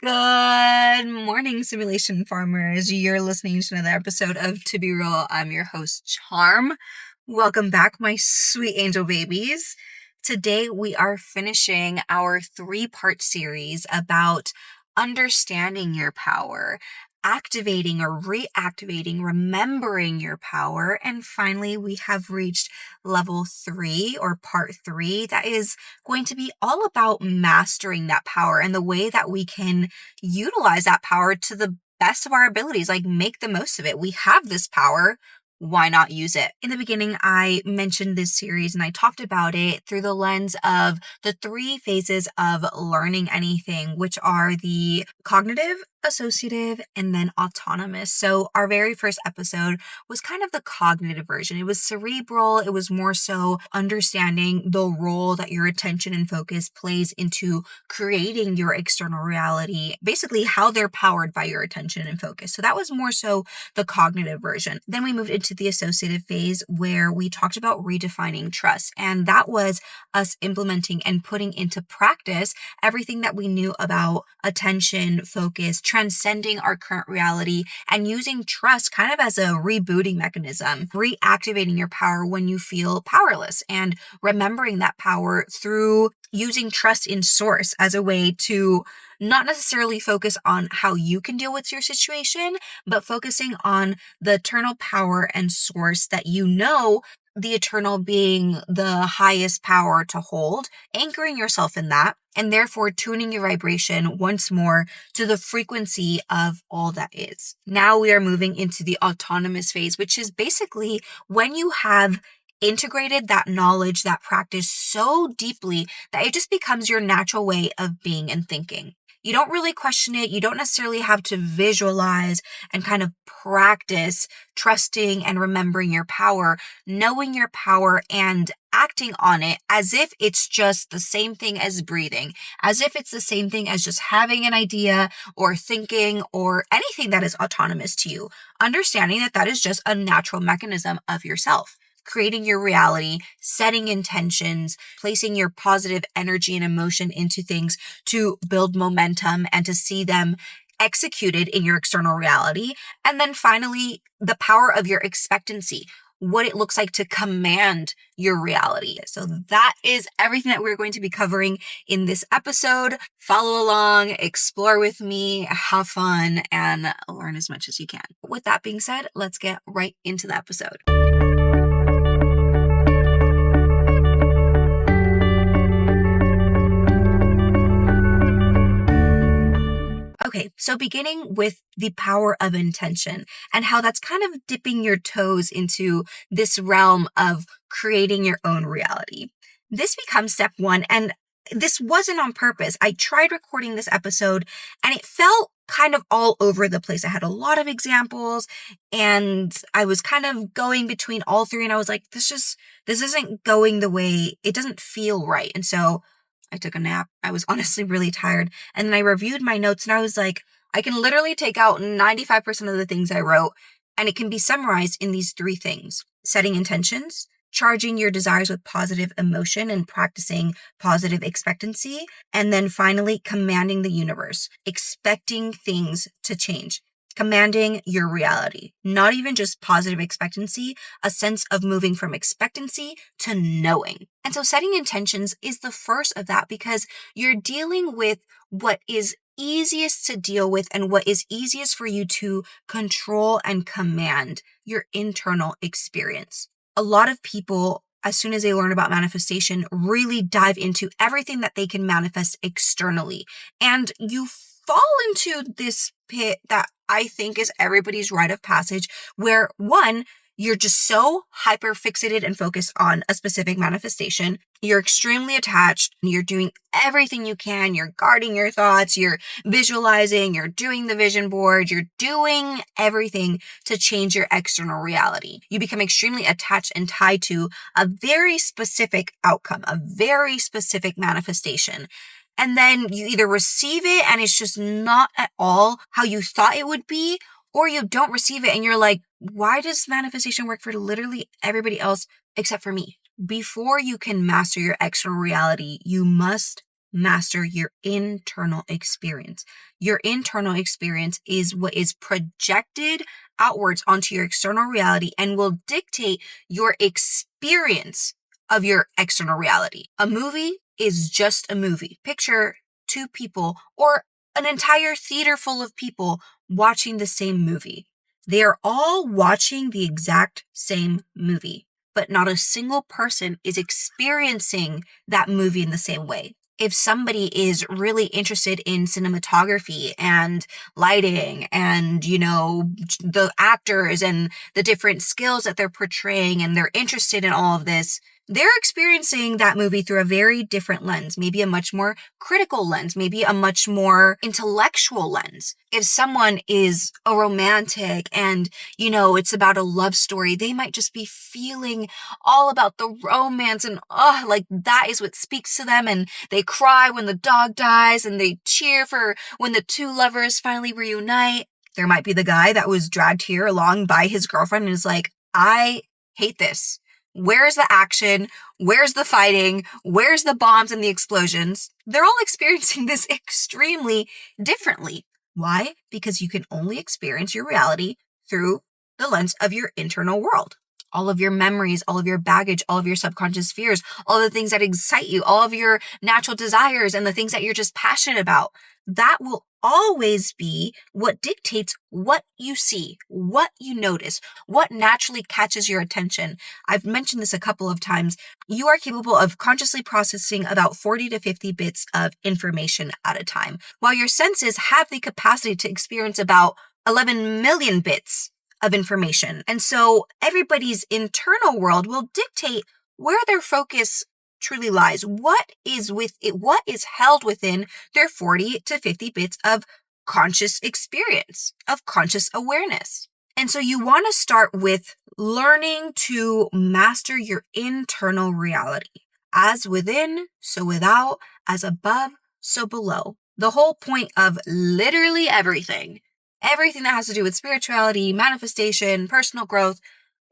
Good morning, simulation farmers. You're listening to another episode of To Be Real. I'm your host, Charm. Welcome back, my sweet angel babies. Today, we are finishing our 3-part series about understanding your power, activating or reactivating, remembering your power. And finally, we have reached level 3 or part 3. That is going to be all about mastering that power and the way that we can utilize that power to the best of our abilities, like make the most of it. We have this power. Why not use it? In the beginning, I mentioned this series and I talked about it through the lens of the 3 phases of learning anything, which are the cognitive, associative, and then autonomous. So our very first episode was kind of the cognitive version. It was cerebral. It was more so understanding the role that your attention and focus plays into creating your external reality, basically how they're powered by your attention and focus. So that was more so the cognitive version. Then we moved into the associative phase where we talked about redefining trust. And that was us implementing and putting into practice everything that we knew about attention, focus, transcending our current reality, and using trust kind of as a rebooting mechanism, reactivating your power when you feel powerless, and remembering that power through using trust in source as a way to not necessarily focus on how you can deal with your situation, but focusing on the eternal power and source that you know, the eternal being the highest power to hold, anchoring yourself in that, and therefore tuning your vibration once more to the frequency of all that is. Now we are moving into the autonomous phase, which is basically when you have integrated that knowledge, that practice so deeply that it just becomes your natural way of being and thinking. You don't really question it. You don't necessarily have to visualize and kind of practice trusting and remembering your power, knowing your power and acting on it as if it's just the same thing as breathing, as if it's the same thing as just having an idea or thinking or anything that is autonomous to you. Understanding that that is just a natural mechanism of yourself. Creating your reality, setting intentions, placing your positive energy and emotion into things to build momentum and to see them executed in your external reality. And then finally, the power of your expectancy, what it looks like to command your reality. So that is everything that we're going to be covering in this episode. Follow along, explore with me, have fun, and learn as much as you can. With that being said, let's get right into the episode. Okay, so beginning with the power of intention and how that's kind of dipping your toes into this realm of creating your own reality. This becomes step 1, and this wasn't on purpose. I tried recording this episode and it felt kind of all over the place. I had a lot of examples and I was kind of going between all 3 and I was like, this isn't going the way, it doesn't feel right. And so I took a nap. I was honestly really tired. And then I reviewed my notes and I was like, I can literally take out 95% of the things I wrote and it can be summarized in these 3 things: setting intentions, charging your desires with positive emotion and practicing positive expectancy, and then finally commanding the universe, expecting things to change. Commanding your reality, not even just positive expectancy, a sense of moving from expectancy to knowing. And so setting intentions is the first of that because you're dealing with what is easiest to deal with and what is easiest for you to control and command your internal experience. A lot of people, as soon as they learn about manifestation, really dive into everything that they can manifest externally. And you fall into this pit that I think is everybody's rite of passage, where 1, you're just so hyper fixated and focused on a specific manifestation. You're extremely attached. You're doing everything you can. You're guarding your thoughts. You're visualizing. You're doing the vision board. You're doing everything to change your external reality. You become extremely attached and tied to a very specific outcome, a very specific manifestation. And then you either receive it and it's just not at all how you thought it would be, or you don't receive it and you're like, why does manifestation work for literally everybody else except for me? Before you can master your external reality, you must master your internal experience. Your internal experience is what is projected outwards onto your external reality and will dictate your experience of your external reality. A movie is just a movie. Picture two people or an entire theater full of people watching the same movie. They are all watching the exact same movie, but not a single person is experiencing that movie in the same way. If somebody is really interested in cinematography and lighting and, the actors and the different skills that they're portraying, and they're interested in all of this, they're experiencing that movie through a very different lens, maybe a much more critical lens, maybe a much more intellectual lens. If someone is a romantic and, it's about a love story, they might just be feeling all about the romance and, that is what speaks to them. And they cry when the dog dies and they cheer for when the two lovers finally reunite. There might be the guy that was dragged here along by his girlfriend and is like, I hate this. Where's the action? Where's the fighting? Where's the bombs and the explosions? They're all experiencing this extremely differently. Why? Because you can only experience your reality through the lens of your internal world. All of your memories, all of your baggage, all of your subconscious fears, all of the things that excite you, all of your natural desires and the things that you're just passionate about, that will always be what dictates what you see, what you notice, what naturally catches your attention. I've mentioned this a couple of times. You are capable of consciously processing about 40 to 50 bits of information at a time, while your senses have the capacity to experience about 11 million bits of information. And so everybody's internal world will dictate where their focus truly lies. What is held within their 40 to 50 bits of conscious experience, of conscious awareness. And so you want to start with learning to master your internal reality. As within, so without, as above, so below. The whole point of literally everything that has to do with spirituality, manifestation, personal growth,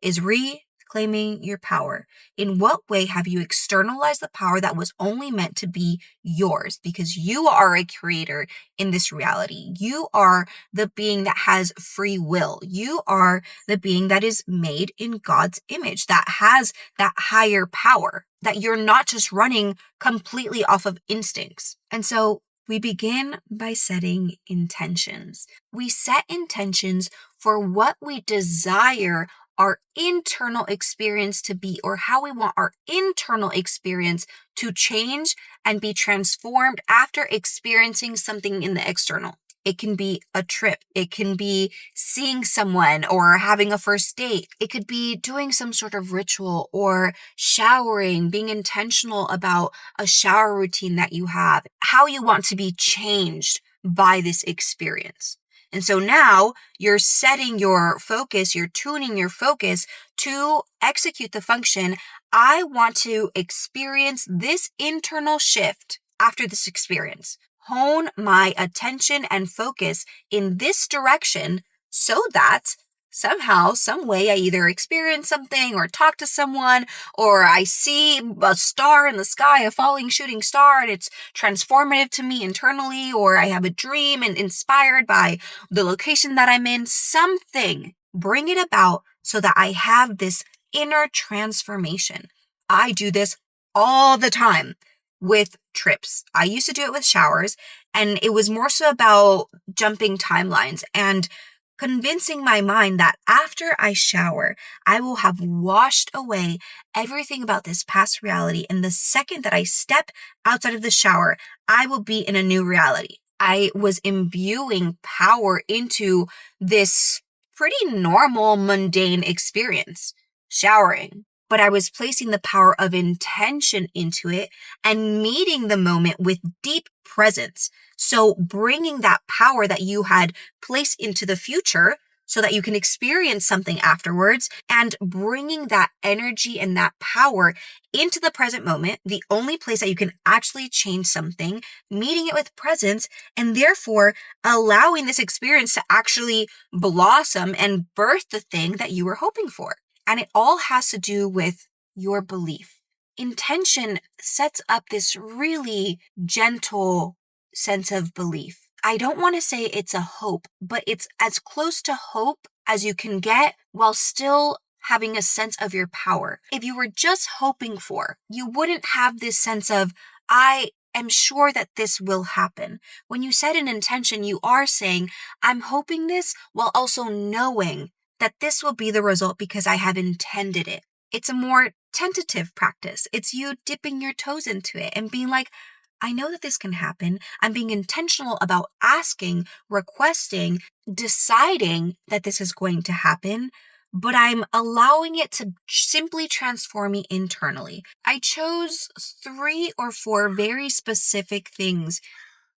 is reclaiming your power. In what way have you externalized the power that was only meant to be yours? Because you are a creator in this reality. You are the being that has free will. You are the being that is made in God's image, that has that higher power, that you're not just running completely off of instincts. And so we begin by setting intentions. We set intentions for what we desire our internal experience to be, or how we want our internal experience to change and be transformed after experiencing something in the external. It can be a trip. It can be seeing someone or having a first date. It could be doing some sort of ritual or showering, being intentional about a shower routine that you have, how you want to be changed by this experience. And so now you're setting your focus, you're tuning your focus to execute the function. I want to experience this internal shift after this experience. Hone my attention and focus in this direction so that somehow, some way, I either experience something or talk to someone, or I see a star in the sky, a falling shooting star, and it's transformative to me internally, or I have a dream and inspired by the location that I'm in. Something, bring it about so that I have this inner transformation. I do this all the time with trips. I used to do it with showers, and it was more so about jumping timelines and convincing my mind that after I shower, I will have washed away everything about this past reality. And the second that I step outside of the shower, I will be in a new reality. I was imbuing power into this pretty normal, mundane experience, showering. But I was placing the power of intention into it and meeting the moment with deep presence. So bringing that power that you had placed into the future so that you can experience something afterwards, and bringing that energy and that power into the present moment, the only place that you can actually change something, meeting it with presence, and therefore allowing this experience to actually blossom and birth the thing that you were hoping for. And it all has to do with your belief intention sets up this really gentle sense of belief. I don't want to say it's a hope, but it's as close to hope as you can get while still having a sense of your power. If you were just hoping for, you wouldn't have this sense of, I am sure that this will happen. When you set an intention, you are saying, I'm hoping this while also knowing that this will be the result because I have intended it. It's a more tentative practice. It's you dipping your toes into it and being like, I know that this can happen. I'm being intentional about asking, requesting, deciding that this is going to happen, but I'm allowing it to simply transform me internally. I chose 3 or 4 very specific things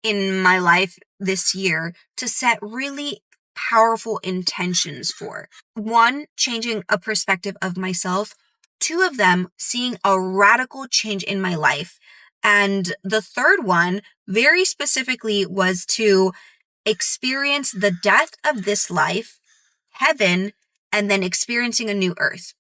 in my life this year to set really powerful intentions for. 1, changing a perspective of myself. 2 of them, seeing a radical change in my life. And the third one, very specifically, was to experience the death of this life, heaven, and then experiencing a new earth.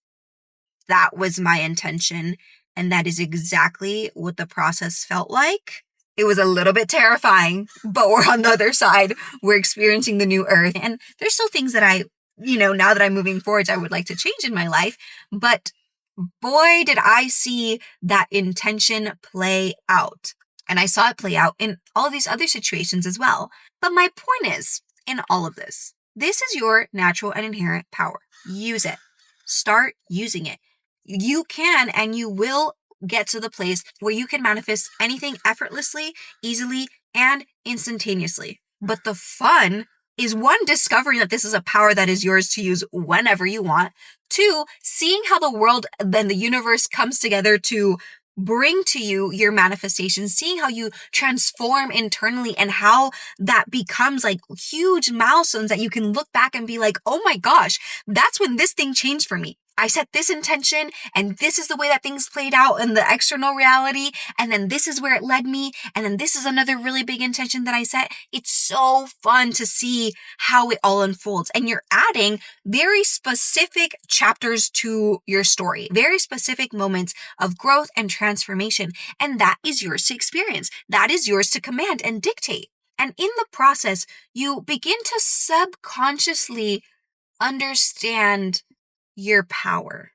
That was my intention. And that is exactly what the process felt like. It was a little bit terrifying, but we're on the other side. We're experiencing the new earth. And there's still things that now that I'm moving forward, I would like to change in my life. But boy, did I see that intention play out. And I saw it play out in all these other situations as well. But my point is, in all of this is your natural and inherent power. Use it. Start using it. You can and you will get to the place where you can manifest anything effortlessly, easily, and instantaneously. But the fun is 1, discovering that this is a power that is yours to use whenever you want. 2, seeing how the world then the universe comes together to bring to you your manifestation, seeing how you transform internally and how that becomes like huge milestones that you can look back and be like, oh my gosh, that's when this thing changed for me. I set this intention and this is the way that things played out in the external reality. And then this is where it led me. And then this is another really big intention that I set. It's so fun to see how it all unfolds. And you're adding very specific chapters to your story, very specific moments of growth and transformation. And that is yours to experience. That is yours to command and dictate. And in the process, you begin to subconsciously understand your power.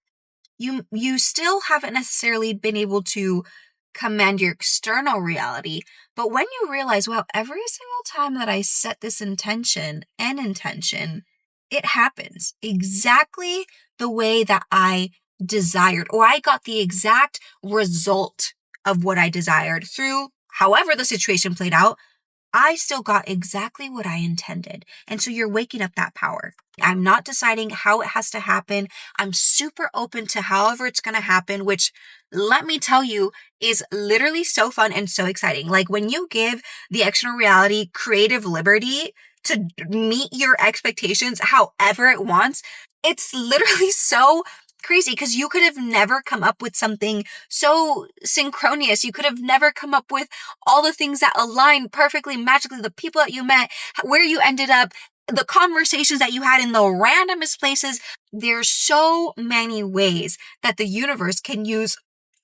You still haven't necessarily been able to command your external reality, but when you realize, wow, every single time that I set this intention, it happens exactly the way that I desired, or I got the exact result of what I desired through however the situation played out. I still got exactly what I intended. And so you're waking up that power. I'm not deciding how it has to happen. I'm super open to however it's going to happen, which, let me tell you, is literally so fun and so exciting. Like when you give the external reality creative liberty to meet your expectations however it wants, it's literally so crazy because you could have never come up with something so synchronous. You could have never come up with all the things that align perfectly, magically, the people that you met, where you ended up, the conversations that you had in the randomest places. There's so many ways that the universe can use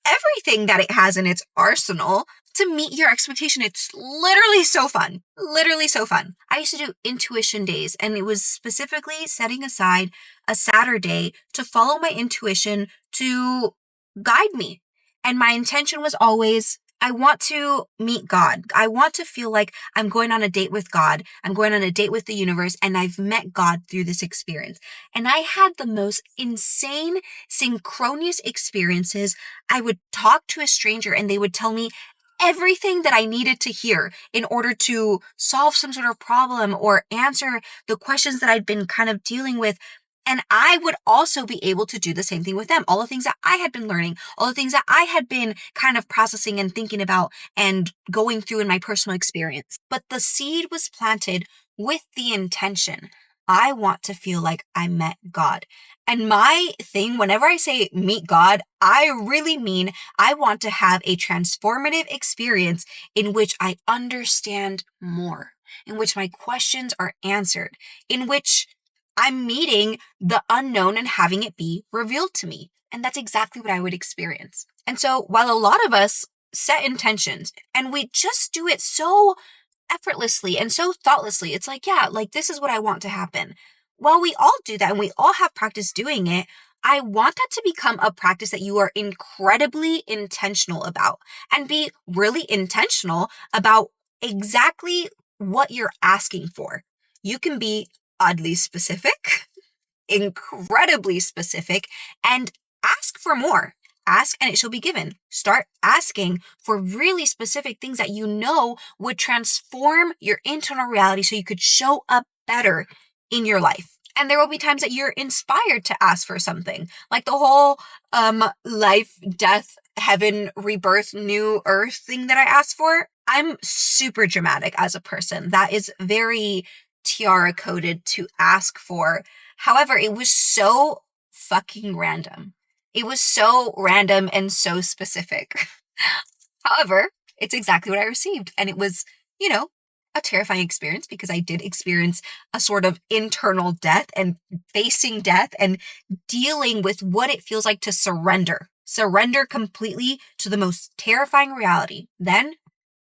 everything that it has in its arsenal to meet your expectation. It's literally so fun. Literally so fun. I used to do intuition days, and it was specifically setting aside a Saturday to follow my intuition to guide me. And my intention was always, I want to meet God. I want to feel like I'm going on a date with God. I'm going on a date with the universe, and I've met God through this experience. And I had the most insane, synchronous experiences. I would talk to a stranger and they would tell me everything that I needed to hear in order to solve some sort of problem or answer the questions that I'd been kind of dealing with. And I would also be able to do the same thing with them. All the things that I had been learning, all the things that I had been kind of processing and thinking about and going through in my personal experience. But the seed was planted with the intention, I want to feel like I met God. And my thing, whenever I say meet God, I really mean I want to have a transformative experience in which I understand more, in which my questions are answered, in which I'm meeting the unknown and having it be revealed to me. And that's exactly what I would experience. And so while a lot of us set intentions and we just do it so effortlessly and so thoughtlessly, it's like, yeah, like this is what I want to happen. While we all do that and we all have practice doing it, I want that to become a practice that you are incredibly intentional about and be really intentional about exactly what you're asking for. You can be oddly specific, incredibly specific, and ask for more. Ask and it shall be given. Start asking for really specific things that you know would transform your internal reality so you could show up better in your life. And there will be times that you're inspired to ask for something, like the whole life, death, heaven, rebirth, new earth thing that I asked for. I'm super dramatic as a person. That is very tiara coded to ask for. However, it was so fucking random. It was so random and so specific. However, it's exactly what I received. And it was, a terrifying experience because I did experience a sort of internal death and facing death and dealing with what it feels like to surrender completely to the most terrifying reality. Then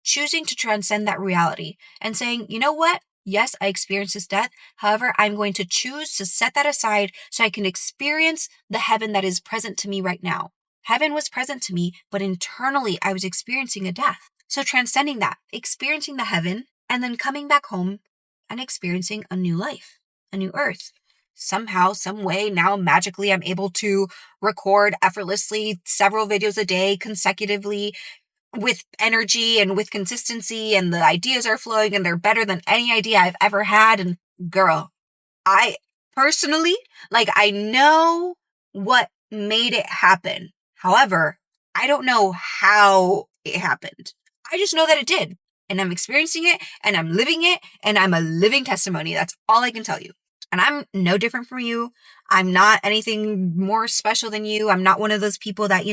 choosing to transcend that reality and saying, you know what? Yes, I experienced this death. However, I'm going to choose to set that aside so I can experience the heaven that is present to me right now. Heaven was present to me, but internally I was experiencing a death. So transcending that, experiencing the heaven, and then coming back home and experiencing a new life, a new earth. Somehow, some way, now magically I'm able to record effortlessly several videos a day consecutively with energy and with consistency, and the ideas are flowing and they're better than any idea I've ever had. And girl, I personally, I know what made it happen. However, I don't know how it happened. I just know that it did. And I'm experiencing it and I'm living it and I'm a living testimony. That's all I can tell you. And I'm no different from you. I'm not anything more special than you. I'm not one of those people that,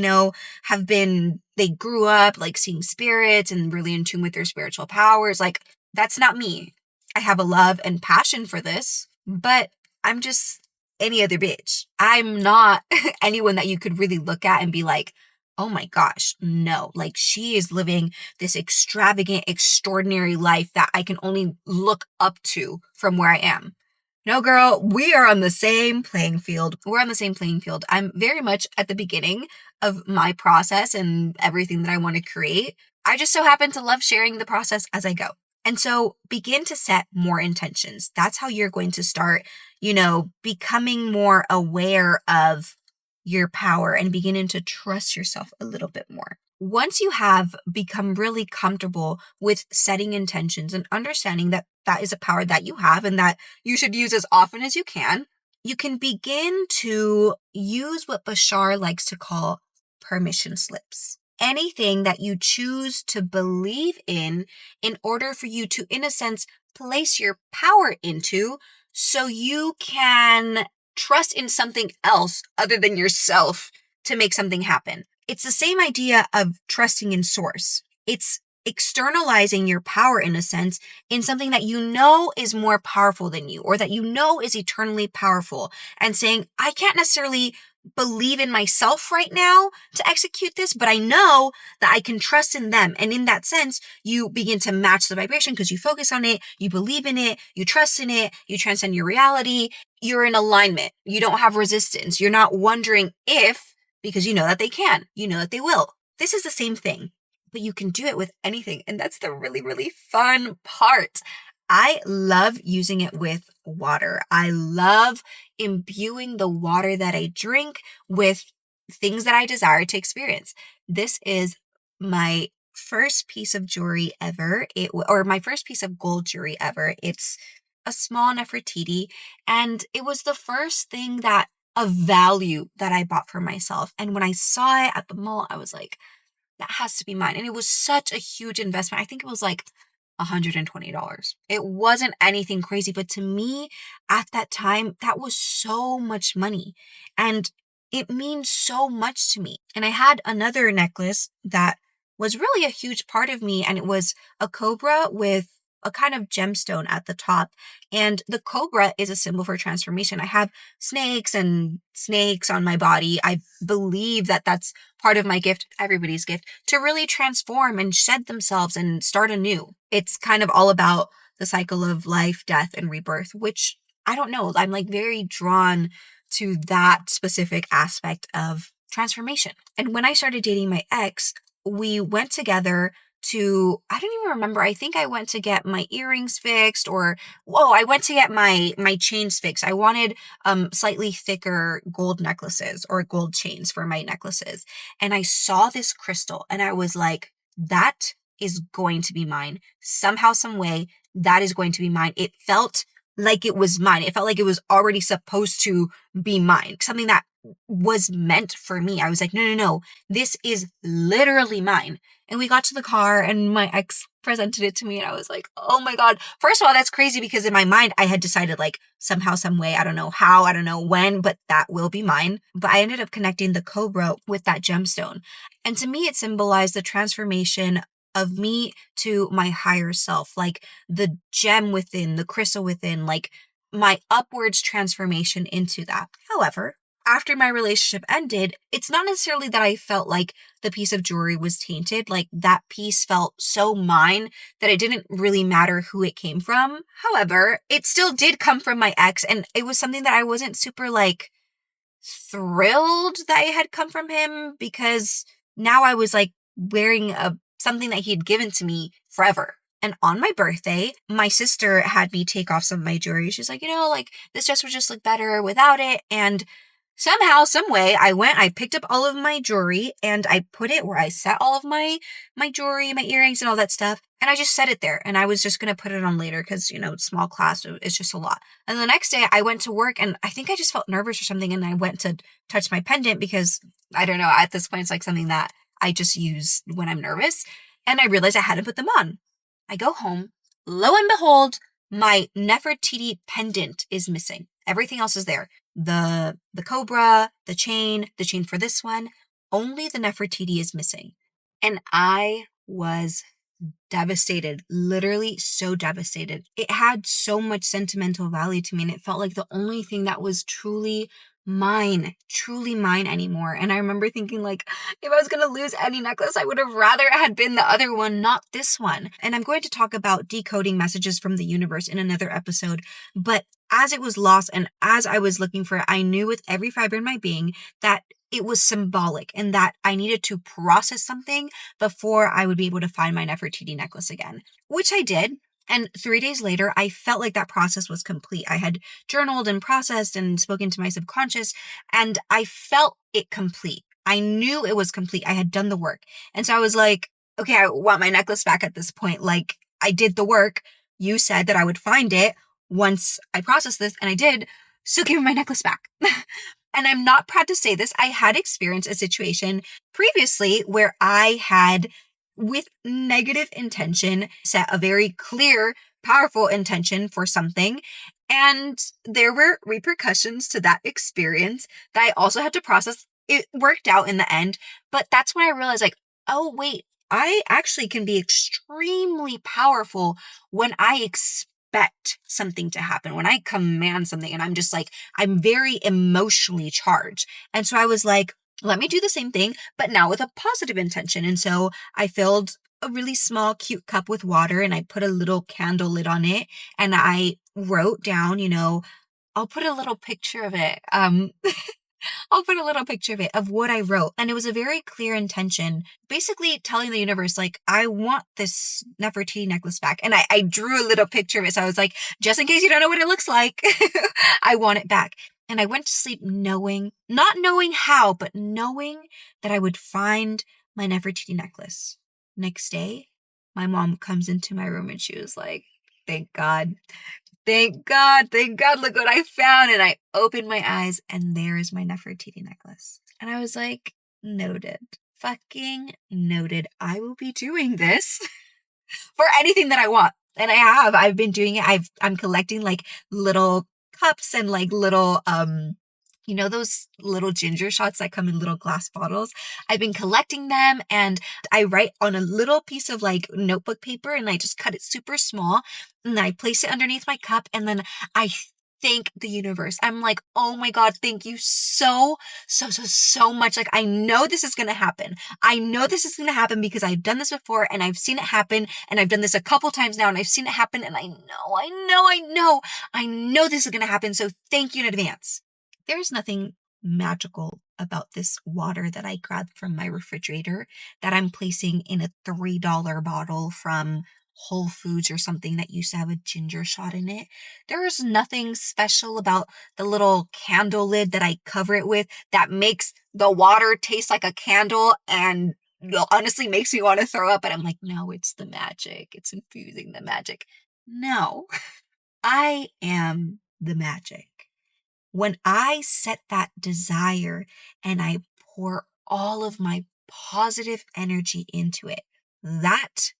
they grew up seeing spirits and really in tune with their spiritual powers. That's not me. I have a love and passion for this, but I'm just any other bitch. I'm not anyone that you could really look at and be like, oh my gosh, no, she is living this extravagant, extraordinary life that I can only look up to from where I am. No, girl, we are on the same playing field. We're on the same playing field. I'm very much at the beginning of my process and everything that I want to create. I just so happen to love sharing the process as I go. And so begin to set more intentions. That's how you're going to start, becoming more aware of your power and beginning to trust yourself a little bit more. Once you have become really comfortable with setting intentions and understanding that that is a power that you have and that you should use as often as you can begin to use what Bashar likes to call permission slips. Anything that you choose to believe in order for you to, in a sense, place your power into so you can trust in something else other than yourself to make something happen. It's the same idea of trusting in source. It's externalizing your power, in a sense, in something that you know is more powerful than you or that you know is eternally powerful, and saying, I can't necessarily believe in myself right now to execute this, but I know that I can trust in them. And in that sense, you begin to match the vibration because you focus on it, you believe in it, you trust in it, you transcend your reality, you're in alignment, you don't have resistance, you're not wondering if, because you know that they can, you know that they will. This is the same thing, but you can do it with anything. And that's the really, really fun part. I love using it with water. I love imbuing the water that I drink with things that I desire to experience. This is my first piece of jewelry ever, or my first piece of gold jewelry ever. It's a small Nefertiti, and it was the first thing of value that I bought for myself. And when I saw it at the mall, I was like, that has to be mine. And it was such a huge investment. I think it was $120. It wasn't anything crazy, but to me at that time, that was so much money and it means so much to me. And I had another necklace that was really a huge part of me, and it was a cobra with a kind of gemstone at the top. And the cobra is a symbol for transformation. I have snakes on my body. I believe that that's part of my gift, everybody's gift, to really transform and shed themselves and start anew. It's kind of all about the cycle of life, death, and rebirth, which I don't know. I'm like very drawn to that specific aspect of transformation. And when I started dating my ex, we went together to, I don't even remember. I think I went to get my earrings fixed, or, I went to get my chains fixed. I wanted slightly thicker gold necklaces or gold chains for my necklaces. And I saw this crystal and I was like, that is going to be mine. Somehow, some way, that is going to be mine. It felt like it was mine. It felt like it was already supposed to be mine. Something that was meant for me. I was like, no, this is literally mine. And we got to the car and my ex presented it to me and I was like, oh my God. First of all, that's crazy because in my mind, I had decided like somehow, some way, I don't know how, I don't know when, but that will be mine. But I ended up connecting the cobra with that gemstone. And to me, it symbolized the transformation of me to my higher self, like the gem within, the crystal within, like my upwards transformation into that. However, after my relationship ended, it's not necessarily that I felt like the piece of jewelry was tainted. Like that piece felt so mine that it didn't really matter who it came from. However, it still did come from my ex, and it was something that I wasn't super like thrilled that it had come from him, because now I was like wearing something that he had given to me forever. And on my birthday, my sister had me take off some of my jewelry. She's like, like this dress would just look better without it. And somehow, some way, I picked up all of my jewelry and I put it where I set all of my jewelry, my earrings and all that stuff. And I just set it there. And I was just going to put it on later because, small class, it's just a lot. And the next day I went to work and I think I just felt nervous or something. And I went to touch my pendant because I don't know, at this point, it's like something that I just use when I'm nervous. And I realized I hadn't put them on. I go home. Lo and behold, my Nefertiti pendant is missing. Everything else is there. The cobra, the chain for this one, only the Nefertiti is missing. And I was devastated, literally so devastated. It had so much sentimental value to me, and it felt like the only thing that was truly mine anymore. And I remember thinking like, if I was going to lose any necklace, I would have rather it had been the other one, not this one. And I'm going to talk about decoding messages from the universe in another episode. But as it was lost and as I was looking for it, I knew with every fiber in my being that it was symbolic and that I needed to process something before I would be able to find my Nefertiti necklace again, which I did. And 3 days later, I felt like that process was complete. I had journaled and processed and spoken to my subconscious, and I felt it complete. I knew it was complete. I had done the work. And so I was like, okay, I want my necklace back at this point. Like, I did the work. You said that I would find it once I processed this, and I did. So give me my necklace back. And I'm not proud to say this. I had experienced a situation previously where I had, with negative intention, set a very clear, powerful intention for something. And there were repercussions to that experience that I also had to process. It worked out in the end, but that's when I realized like, oh wait, I actually can be extremely powerful when I expect something to happen, when I command something, and I'm just like, I'm very emotionally charged. And so I was like, let me do the same thing, but now with a positive intention. And so I filled a really small, cute cup with water and I put a little candle lid on it and I wrote down, I'll put a little picture of it. I'll put a little picture of it, of what I wrote. And it was a very clear intention, basically telling the universe, like, I want this Nefertiti necklace back. And I drew a little picture of it. So I was like, just in case you don't know what it looks like, I want it back. And I went to sleep knowing, not knowing how, but knowing that I would find my Nefertiti necklace. Next day, my mom comes into my room and she was like, thank God. Thank God, look what I found. And I opened my eyes and there is my Nefertiti necklace. And I was like, noted. Fucking noted. I will be doing this for anything that I want. And I've been doing it. I'm collecting like little cups and like little You know those little ginger shots that come in little glass bottles? I've been collecting them, and I write on a little piece of like notebook paper, and I just cut it super small, and I place it underneath my cup, and then I thank the universe. I'm like, oh my God, thank you so much. Like, I know this is going to happen. I know this is going to happen because I've done this before and I've seen it happen, and I've done this a couple times now and I've seen it happen, and I know this is going to happen. So thank you in advance. There's nothing magical about this water that I grabbed from my refrigerator that I'm placing in a $3 bottle from Whole Foods or something that used to have a ginger shot in it. There's nothing special about the little candle lid that I cover it with that makes the water taste like a candle and honestly makes me want to throw up. But I'm like, no, it's the magic. It's infusing the magic. No, I am the magic. When I set that desire and I pour all of my positive energy into it, that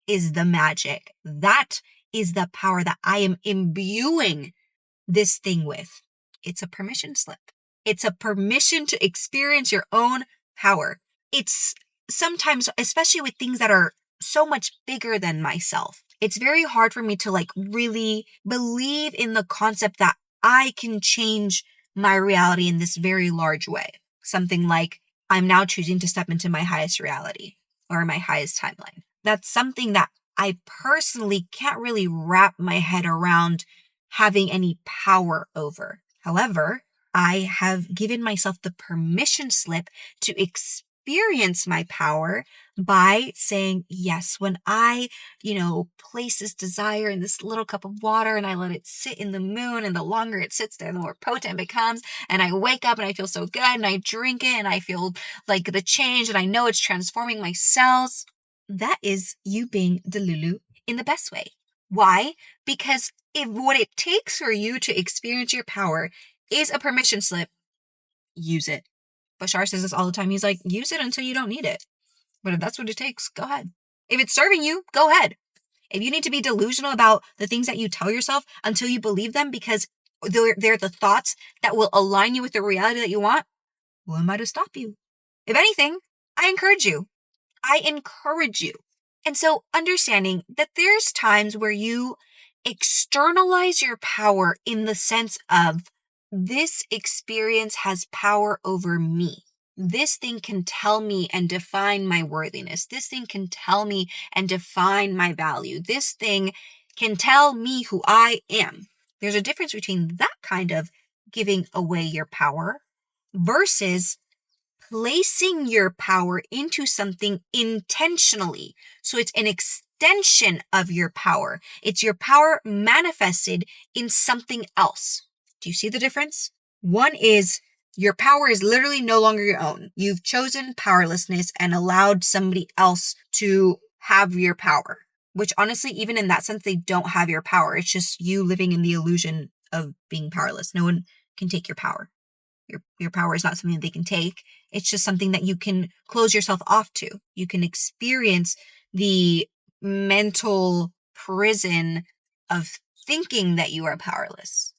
is the magic. That is the power that I am imbuing this thing with. It's a permission slip. It's a permission to experience your own power. It's sometimes, especially with things that are so much bigger than myself, it's very hard for me to like really believe in the concept that I can change my reality in this very large way. Something like, I'm now choosing to step into my highest reality or my highest timeline. That's something that I personally can't really wrap my head around having any power over. However, I have given myself the permission slip to experience my power by saying, yes, when I, place this desire in this little cup of water and I let it sit in the moon, and the longer it sits there, the more potent it becomes. And I wake up and I feel so good, and I drink it and I feel like the change, and I know it's transforming my cells. That is you being Delulu in the best way. Why? Because if what it takes for you to experience your power is a permission slip, use it. Bashar says this all the time. He's like, use it until you don't need it. But if that's what it takes, go ahead. If it's serving you, go ahead. If you need to be delusional about the things that you tell yourself until you believe them because they're the thoughts that will align you with the reality that you want, who am I to stop you? If anything, I encourage you. And so understanding that there's times where you externalize your power in the sense of, this experience has power over me. This thing can tell me and define my worthiness. This thing can tell me and define my value. This thing can tell me who I am. There's a difference between that kind of giving away your power versus placing your power into something intentionally. So it's an extension of your power. It's your power manifested in something else. Do you see the difference? One is your power is literally no longer your own. You've chosen powerlessness and allowed somebody else to have your power, which honestly, even in that sense, they don't have your power. It's just you living in the illusion of being powerless. No one can take your power. Your power is not something that they can take. It's just something that you can close yourself off to. You can experience the mental prison of thinking that you are powerless,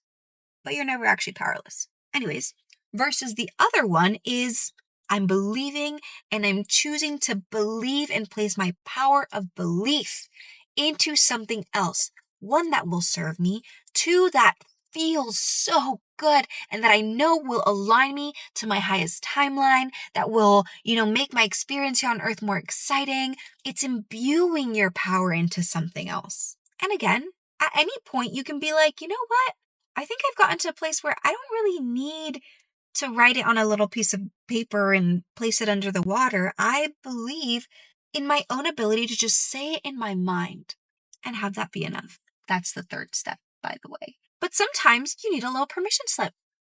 but you're never actually powerless. Anyways, versus the other one is, I'm believing and I'm choosing to believe and place my power of belief into something else. One that will serve me, two that feels so good and that I know will align me to my highest timeline, that will, make my experience here on earth more exciting. It's imbuing your power into something else. And again, at any point you can be like, you know what? I think I've gotten to a place where I don't really need to write it on a little piece of paper and place it under the water. I believe in my own ability to just say it in my mind and have that be enough. That's the third step, by the way. But sometimes you need a little permission slip.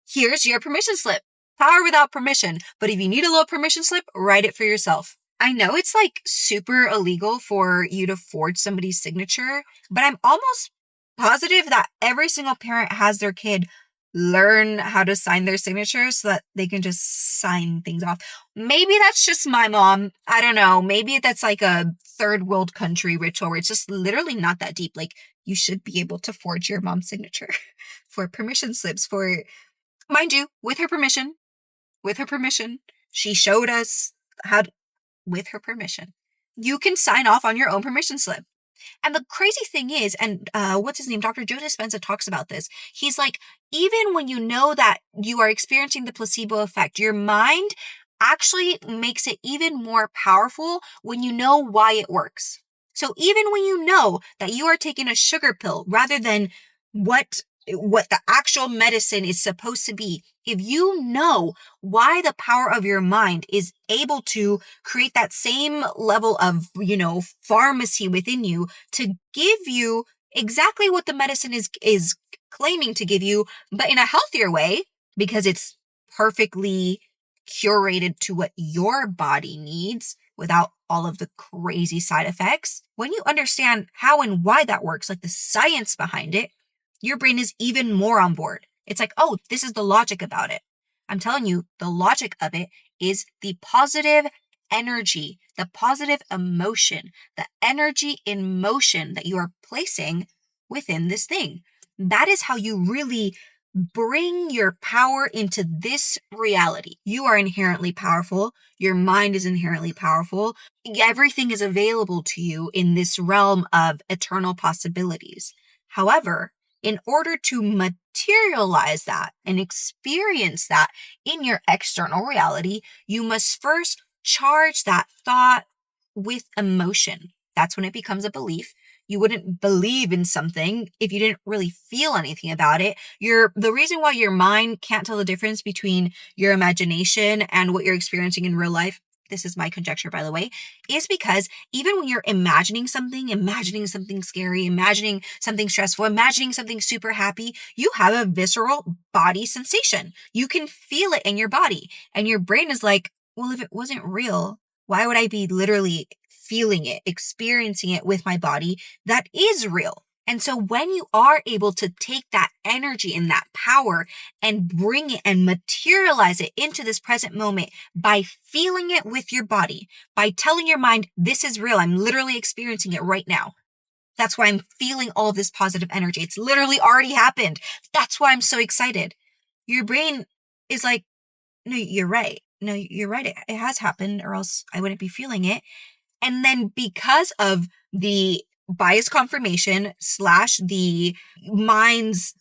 Here's your permission slip. Power without permission. But if you need a little permission slip, write it for yourself. I know it's like super illegal for you to forge somebody's signature, but I'm almost positive that every single parent has their kid learn how to sign their signature so that they can just sign things off. Maybe that's just my mom. I don't know. Maybe that's like a third world country ritual where it's just literally not that deep. Like, you should be able to forge your mom's signature for permission slips, for Mind you, with her permission, she showed us how to, with her permission, you can sign off on your own permission slip. And the crazy thing is, and what's his name? Dr. Joe Dispenza talks about this. He's like, even when you know that you are experiencing the placebo effect, your mind actually makes it even more powerful when you know why it works. So even when you know that you are taking a sugar pill rather than what the actual medicine is supposed to be, if you know why the power of your mind is able to create that same level of, pharmacy within you to give you exactly what the medicine is claiming to give you, but in a healthier way, because it's perfectly curated to what your body needs without all of the crazy side effects. When you understand how and why that works, like the science behind it, your brain is even more on board. It's like, oh, this is the logic about it. I'm telling you, the logic of it is the positive energy, the positive emotion, the energy in motion that you are placing within this thing. That is how you really bring your power into this reality. You are inherently powerful. Your mind is inherently powerful. Everything is available to you in this realm of eternal possibilities. However, in order to materialize that and experience that in your external reality, you must first charge that thought with emotion. That's when it becomes a belief. You wouldn't believe in something if you didn't really feel anything about it. The reason why your mind can't tell the difference between your imagination and what you're experiencing in real life, this is my conjecture, by the way, is because even when you're imagining something scary, imagining something stressful, imagining something super happy, you have a visceral body sensation. You can feel it in your body. And your brain is like, well, if it wasn't real, why would I be literally feeling it, experiencing it with my body that is real? And so when you are able to take that energy and that power and bring it and materialize it into this present moment by feeling it with your body, by telling your mind, this is real, I'm literally experiencing it right now. That's why I'm feeling all of this positive energy. It's literally already happened. That's why I'm so excited. Your brain is like, no, you're right. No, you're right. It has happened, or else I wouldn't be feeling it. And then because of the bias confirmation / the mind's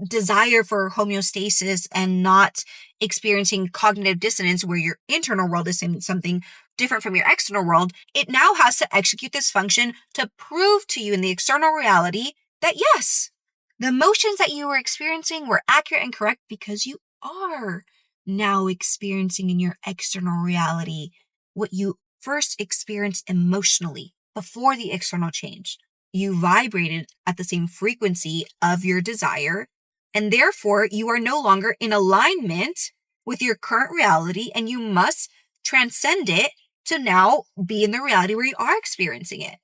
desire for homeostasis and not experiencing cognitive dissonance where your internal world is saying something different from your external world, it now has to execute this function to prove to you in the external reality that yes, the emotions that you were experiencing were accurate and correct because you are now experiencing in your external reality what you first experienced emotionally before the external change. You vibrated at the same frequency of your desire, and therefore you are no longer in alignment with your current reality, and you must transcend it to now be in the reality where you are experiencing it.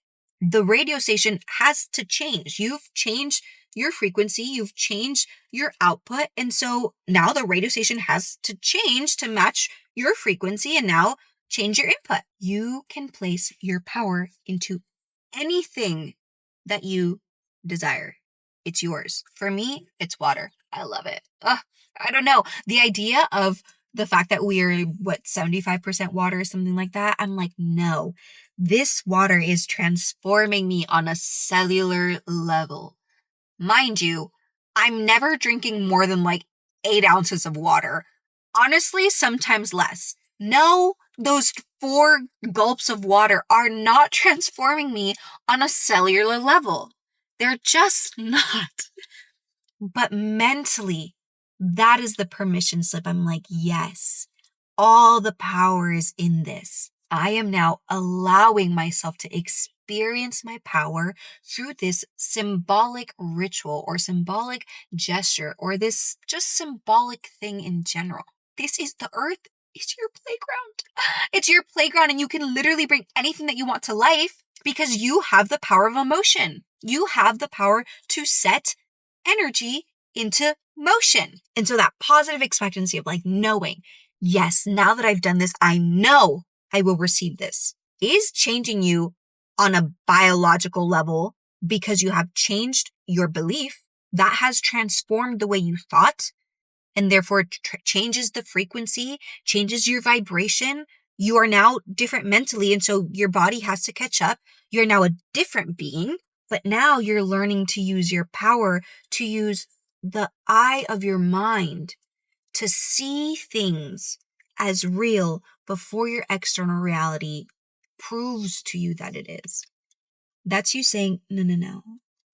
The radio station has to change. You've changed your frequency, you've changed your output, and so now the radio station has to change to match your frequency and now change your input. You can place your power into anything that you desire. It's yours. For me, it's water. I love it. I don't know. The idea of the fact that we are, 75% water or something like that, I'm like, no, this water is transforming me on a cellular level. Mind you, I'm never drinking more than 8 ounces of water. Honestly, sometimes less. No, those 4 gulps of water are not transforming me on a cellular level. They're just not. But mentally, that is the permission slip. I'm like, yes, all the power is in this. I am now allowing myself to experience my power through this symbolic ritual or symbolic gesture or this just symbolic thing in general. This is the earth. It's your playground. It's your playground, and you can literally bring anything that you want to life because you have the power of emotion. You have the power to set energy into motion. And so that positive expectancy of knowing, yes, now that I've done this, I know I will receive this, is changing you on a biological level because you have changed your belief that has transformed the way you thought. and therefore changes the frequency, changes your vibration. You are now different mentally, and so your body has to catch up. You're now a different being, but now you're learning to use your power, to use the eye of your mind to see things as real before your external reality proves to you that it is. That's you saying, no, no, no.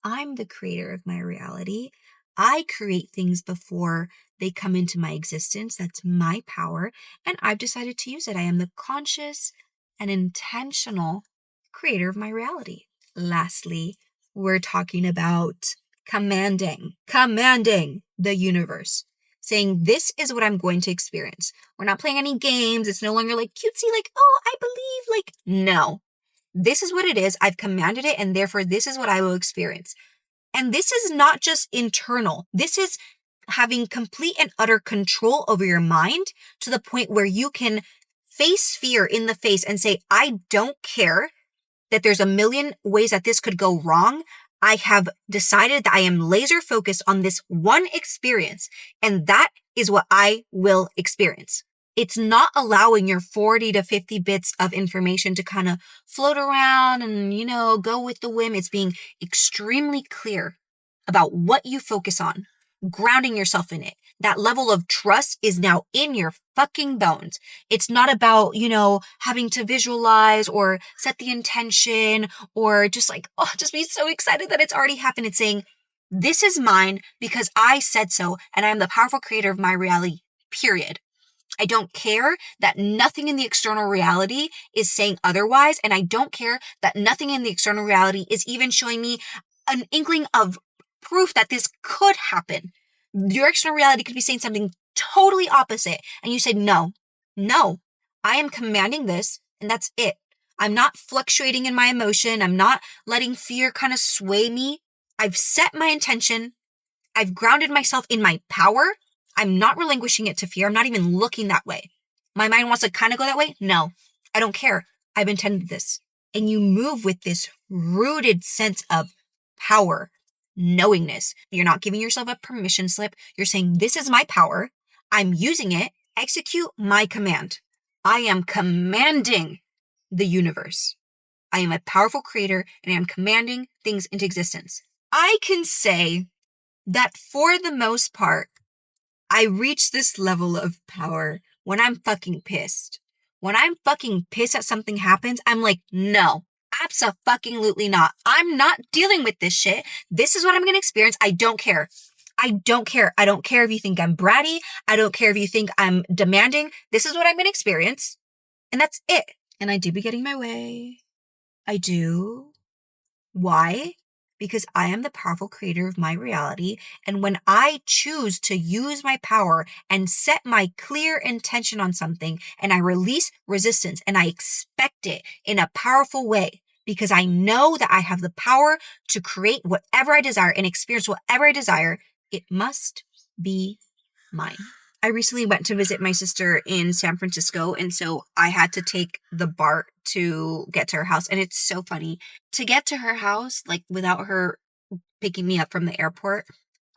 I'm the creator of my reality. I create things before they come into my existence. That's my power. And I've decided to use it. I am the conscious and intentional creator of my reality. Lastly, we're talking about commanding the universe, saying, this is what I'm going to experience. We're not playing any games. It's no longer like cutesy, like, oh, I believe, like, no. This is what it is. I've commanded it, and therefore this is what I will experience. And this is not just internal. This is having complete and utter control over your mind to the point where you can face fear in the face and say, I don't care that there's a million ways that this could go wrong. I have decided that I am laser focused on this one experience, and that is what I will experience. It's not allowing your 40 to 50 bits of information to kind of float around and, go with the whim. It's being extremely clear about what you focus on, grounding yourself in it. That level of trust is now in your fucking bones. It's not about, having to visualize or set the intention or just just be so excited that it's already happened. It's saying, this is mine because I said so, and I am the powerful creator of my reality, period. I don't care that nothing in the external reality is saying otherwise. And I don't care that nothing in the external reality is even showing me an inkling of proof that this could happen. Your external reality could be saying something totally opposite. And you said, no, I am commanding this, and that's it. I'm not fluctuating in my emotion. I'm not letting fear kind of sway me. I've set my intention. I've grounded myself in my power. I'm not relinquishing it to fear. I'm not even looking that way. My mind wants to kind of go that way. No, I don't care. I've intended this. And you move with this rooted sense of power, knowingness. You're not giving yourself a permission slip. You're saying, this is my power. I'm using it. Execute my command. I am commanding the universe. I am a powerful creator, and I am commanding things into existence. I can say that for the most part, I reach this level of power when I'm fucking pissed. When I'm fucking pissed that something happens, I'm like, no, abso-fucking-lutely not. I'm not dealing with this shit. This is what I'm going to experience. I don't care. I don't care. I don't care if you think I'm bratty. I don't care if you think I'm demanding. This is what I'm going to experience. And that's it. And I do be getting my way. I do. Why? Because I am the powerful creator of my reality. And when I choose to use my power and set my clear intention on something, and I release resistance and I expect it in a powerful way, because I know that I have the power to create whatever I desire and experience whatever I desire, it must be mine. I recently went to visit my sister in San Francisco, and so I had to take the BART to get to her house. And it's so funny. To get to her house, without her picking me up from the airport,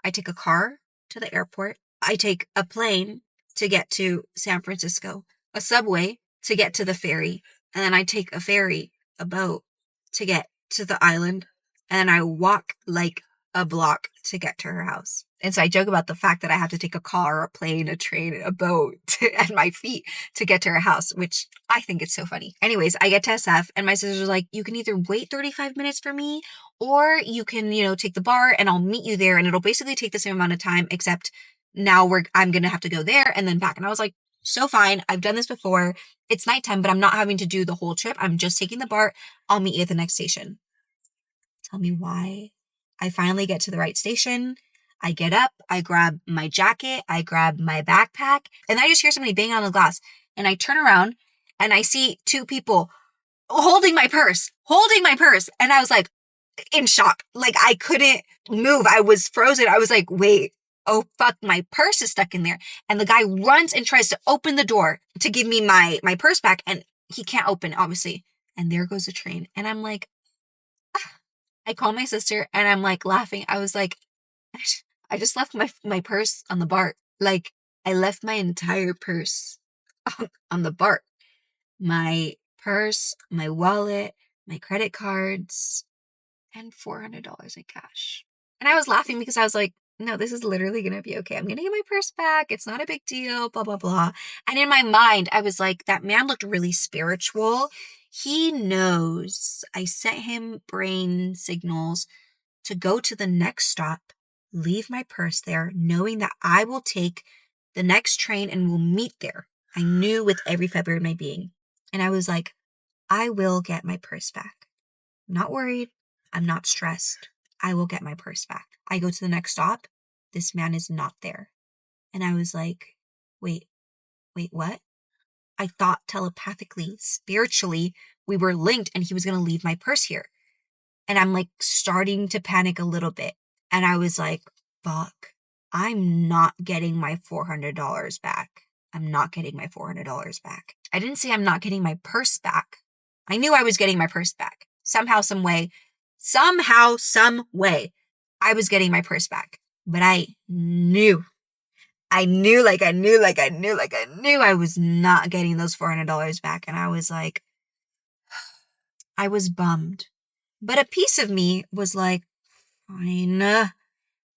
I take a car to the airport. I take a plane to get to San Francisco, a subway to get to the ferry, and then I take a ferry, a boat, to get to the island, and then I walk like a block to get to her house. And so I joke about the fact that I have to take a car, a plane, a train, a boat at my feet to get to her house, which I think is so funny. Anyways, I get to SF, and my sister's like, you can either wait 35 minutes for me, or you can, take the BART and I'll meet you there. And it'll basically take the same amount of time, except now I'm going to have to go there and then back. And I was like, so fine. I've done this before. It's nighttime, but I'm not having to do the whole trip. I'm just taking the BART. I'll meet you at the next station. Tell me why. I finally get to the right station. I get up, I grab my jacket, I grab my backpack, and I just hear somebody bang on the glass. And I turn around and I see two people holding my purse. And I was like in shock. I couldn't move. I was frozen. I was like, wait, oh fuck, my purse is stuck in there. And the guy runs and tries to open the door to give me my purse back. And he can't open, obviously. And there goes the train. And I'm like, I call my sister and I'm laughing. I was like, I just left my purse on the BART. Like, I left my entire purse on the bar. My purse, my wallet, my credit cards, and $400 in cash. And I was laughing because I was like, no, this is literally going to be okay. I'm going to get my purse back. It's not a big deal, blah, blah, blah. And in my mind, I was like, that man looked really spiritual. He knows. I sent him brain signals to go to the next stop, leave my purse there, knowing that I will take the next train and we'll meet there. I knew with every fiber in my being. And I was like, I will get my purse back. I'm not worried. I'm not stressed. I will get my purse back. I go to the next stop. This man is not there. And I was like, wait, what? I thought telepathically, spiritually, we were linked and he was going to leave my purse here. And I'm like starting to panic a little bit. And I was like, fuck, I'm not getting my $400 back. I'm not getting my $400 back. I didn't say I'm not getting my purse back. I knew I was getting my purse back. Somehow, some way, I was getting my purse back. But I knew I was not getting those $400 back. And I was like, I was bummed. But a piece of me was like,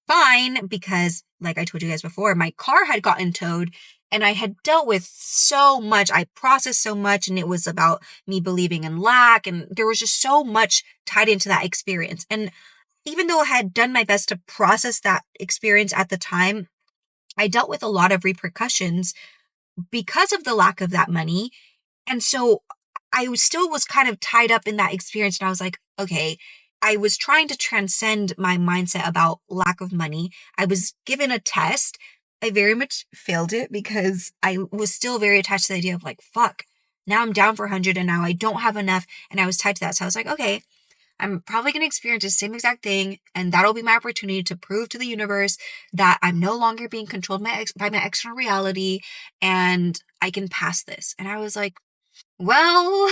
fine, because like I told you guys before, my car had gotten towed and I had dealt with so much. I processed so much, and it was about me believing in lack. And there was just so much tied into that experience. And even though I had done my best to process that experience at the time, I dealt with a lot of repercussions because of the lack of that money. And so I still was kind of tied up in that experience. And I was like, okay, I was trying to transcend my mindset about lack of money. I was given a test. I very much failed it because I was still very attached to the idea of like, fuck, now I'm down for 100 and now I don't have enough. And I was tied to that. So I was like, okay, I'm probably going to experience the same exact thing. And that'll be my opportunity to prove to the universe that I'm no longer being controlled by my external reality and I can pass this. And I was like, well,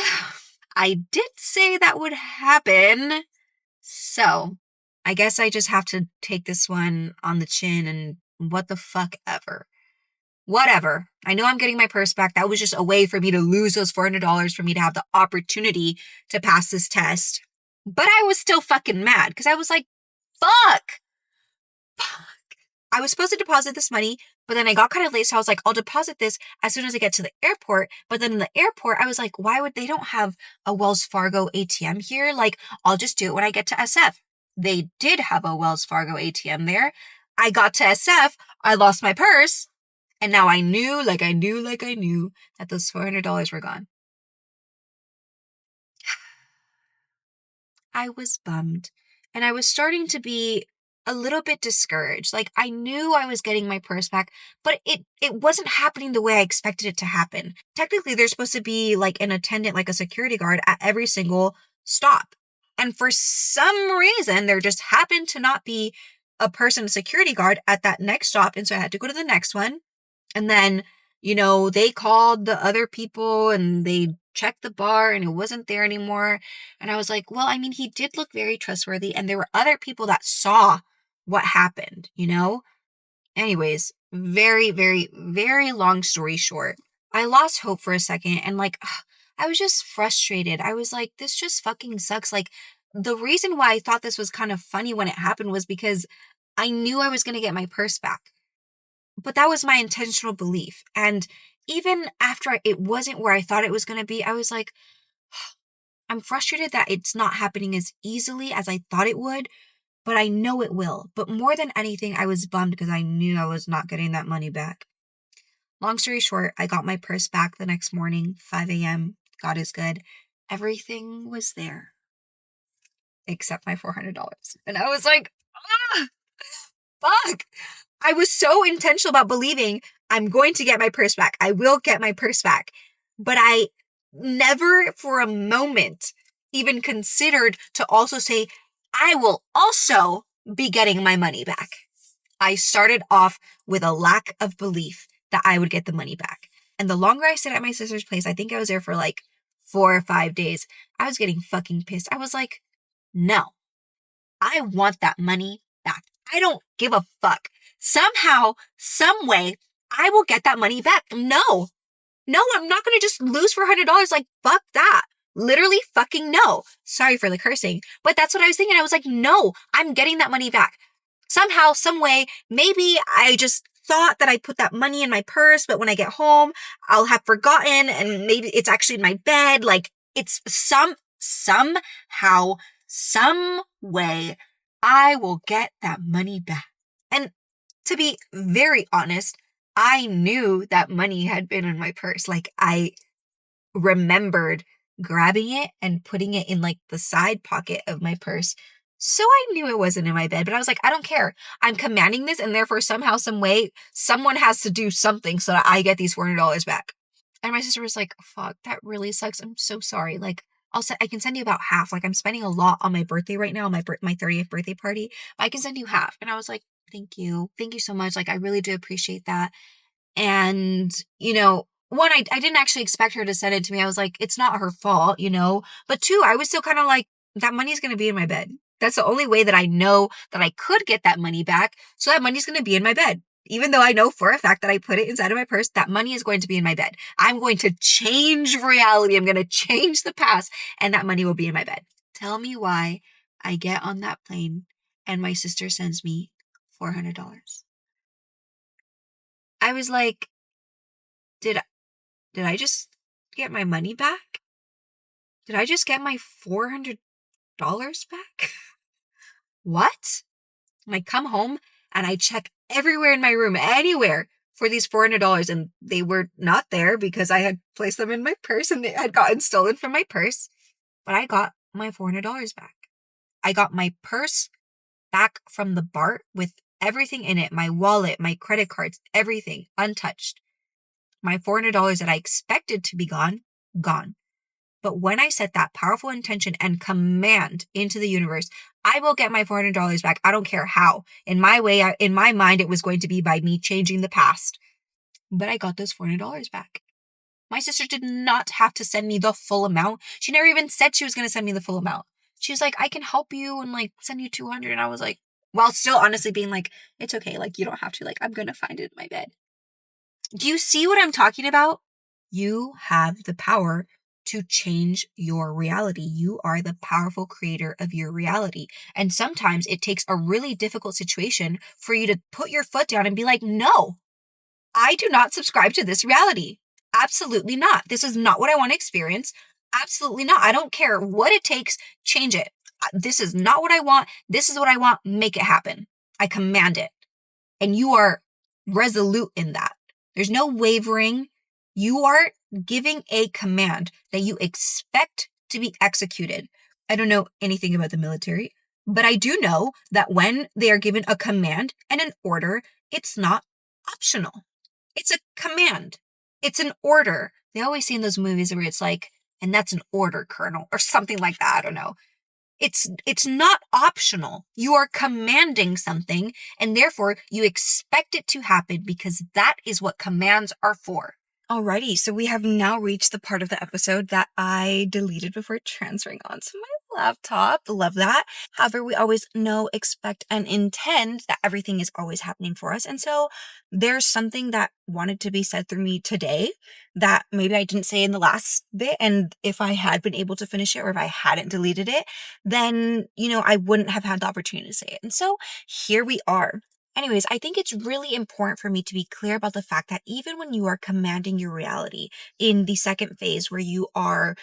I did say that would happen. So I guess I just have to take this one on the chin and what the fuck ever. Whatever. I know I'm getting my purse back. That was just a way for me to lose those $400 for me to have the opportunity to pass this test. But I was still fucking mad because I was like, fuck. I was supposed to deposit this money, but then I got kind of late. So I was like, I'll deposit this as soon as I get to the airport. But then in the airport, I was like, why would they don't have a Wells Fargo ATM here? Like, I'll just do it when I get to SF. They did have a Wells Fargo ATM there. I got to SF. I lost my purse. And now I knew that those $400 were gone. I was bummed. And I was starting to be a little bit discouraged. Like, I knew I was getting my purse back, but it wasn't happening the way I expected it to happen. Technically, there's supposed to be like an attendant, like a security guard at every single stop. And for some reason, there just happened to not be a person, a security guard at that next stop. And so I had to go to the next one. And then, they called the other people and they checked the bar and it wasn't there anymore. And I was like, well, I mean, he did look very trustworthy. And there were other people that saw what happened, Anyways, very, very, very long story short, I lost hope for a second. And I was just frustrated. I was like, this just fucking sucks. Like, the reason why I thought this was kind of funny when it happened was because I knew I was going to get my purse back. But that was my intentional belief. And even after it wasn't where I thought it was going to be, I was like, I'm frustrated that it's not happening as easily as I thought it would, but I know it will. But more than anything, I was bummed because I knew I was not getting that money back. Long story short, I got my purse back the next morning, 5 a.m. God is good. Everything was there except my $400. And I was like, fuck. I was so intentional about believing I'm going to get my purse back. I will get my purse back. But I never for a moment even considered to also say, I will also be getting my money back. I started off with a lack of belief that I would get the money back. And the longer I stayed at my sister's place, I think I was there for like 4 or 5 days, I was getting fucking pissed. I was like, no, I want that money back. I don't give a fuck somehow, some way, I will get that money back. No, I'm not going to just lose $400. Like, fuck that. Literally fucking no. Sorry for the cursing, but that's what I was thinking. I was like, no, I'm getting that money back. Somehow, some way, maybe I just thought that I put that money in my purse, but when I get home, I'll have forgotten and maybe it's actually in my bed. Like, it's somehow, some way, I will get that money back. And to be very honest, I knew that money had been in my purse. Like, I remembered grabbing it and putting it in like the side pocket of my purse. So I knew it wasn't in my bed, but I was like, I don't care. I'm commanding this, and therefore somehow, some way, someone has to do something so that I get these $400 back. And my sister was like, fuck, that really sucks. I'm so sorry. Like, I can send you about half. Like, I'm spending a lot on my birthday right now, my 30th birthday party. I can send you half. And I was like, thank you. Thank you so much. Like, I really do appreciate that. And, one, I didn't actually expect her to send it to me. I was like, it's not her fault, But two, I was still kind of like, that money's going to be in my bed. That's the only way that I know that I could get that money back. So that money's going to be in my bed. Even though I know for a fact that I put it inside of my purse, that money is going to be in my bed. I'm going to change reality. I'm going to change the past, and that money will be in my bed. Tell me why I get on that plane and my sister sends me $400. I was like, did I just get my money back? Did I just get my $400 back? What? And I come home and I check everywhere in my room, anywhere, for these $400, and they were not there because I had placed them in my purse and it had gotten stolen from my purse. But I got my $400 back. I got my purse back from the BART with everything in it, my wallet, my credit cards, everything untouched. My $400 that I expected to be gone. But when I set that powerful intention and command into the universe, I will get my $400 back. I don't care how. In my way, in my mind, it was going to be by me changing the past. But I got those $400 back. My sister did not have to send me the full amount. She never even said she was going to send me the full amount. She was like, I can help you and like send you $200. And I was like, while still honestly being like, it's okay. Like, you don't have to. Like, I'm going to find it in my bed. Do you see what I'm talking about? You have the power to change your reality. You are the powerful creator of your reality. And sometimes it takes a really difficult situation for you to put your foot down and be like, no, I do not subscribe to this reality. Absolutely not. This is not what I want to experience. Absolutely not. I don't care what it takes. Change it. This is not what I want. This is what I want. Make it happen. I command it. And you are resolute in that. There's no wavering. You are giving a command that you expect to be executed. I don't know anything about the military, but I do know that when they are given a command and an order, it's not optional. It's a command. It's an order. They always say in those movies where it's like, and that's an order, Colonel, or something like that. I don't know. It's not optional. You are commanding something, and therefore you expect it to happen because that is what commands are for. Alrighty, so we have now reached the part of the episode that I deleted before transferring onto my laptop. Love that. However, we always know, expect, and intend that everything is always happening for us. And so there's something that wanted to be said through me today that maybe I didn't say in the last bit. And if I had been able to finish it, or if I hadn't deleted it, then, I wouldn't have had the opportunity to say it. And so here we are. Anyways, I think it's really important for me to be clear about the fact that even when you are commanding your reality in the second phase where you are,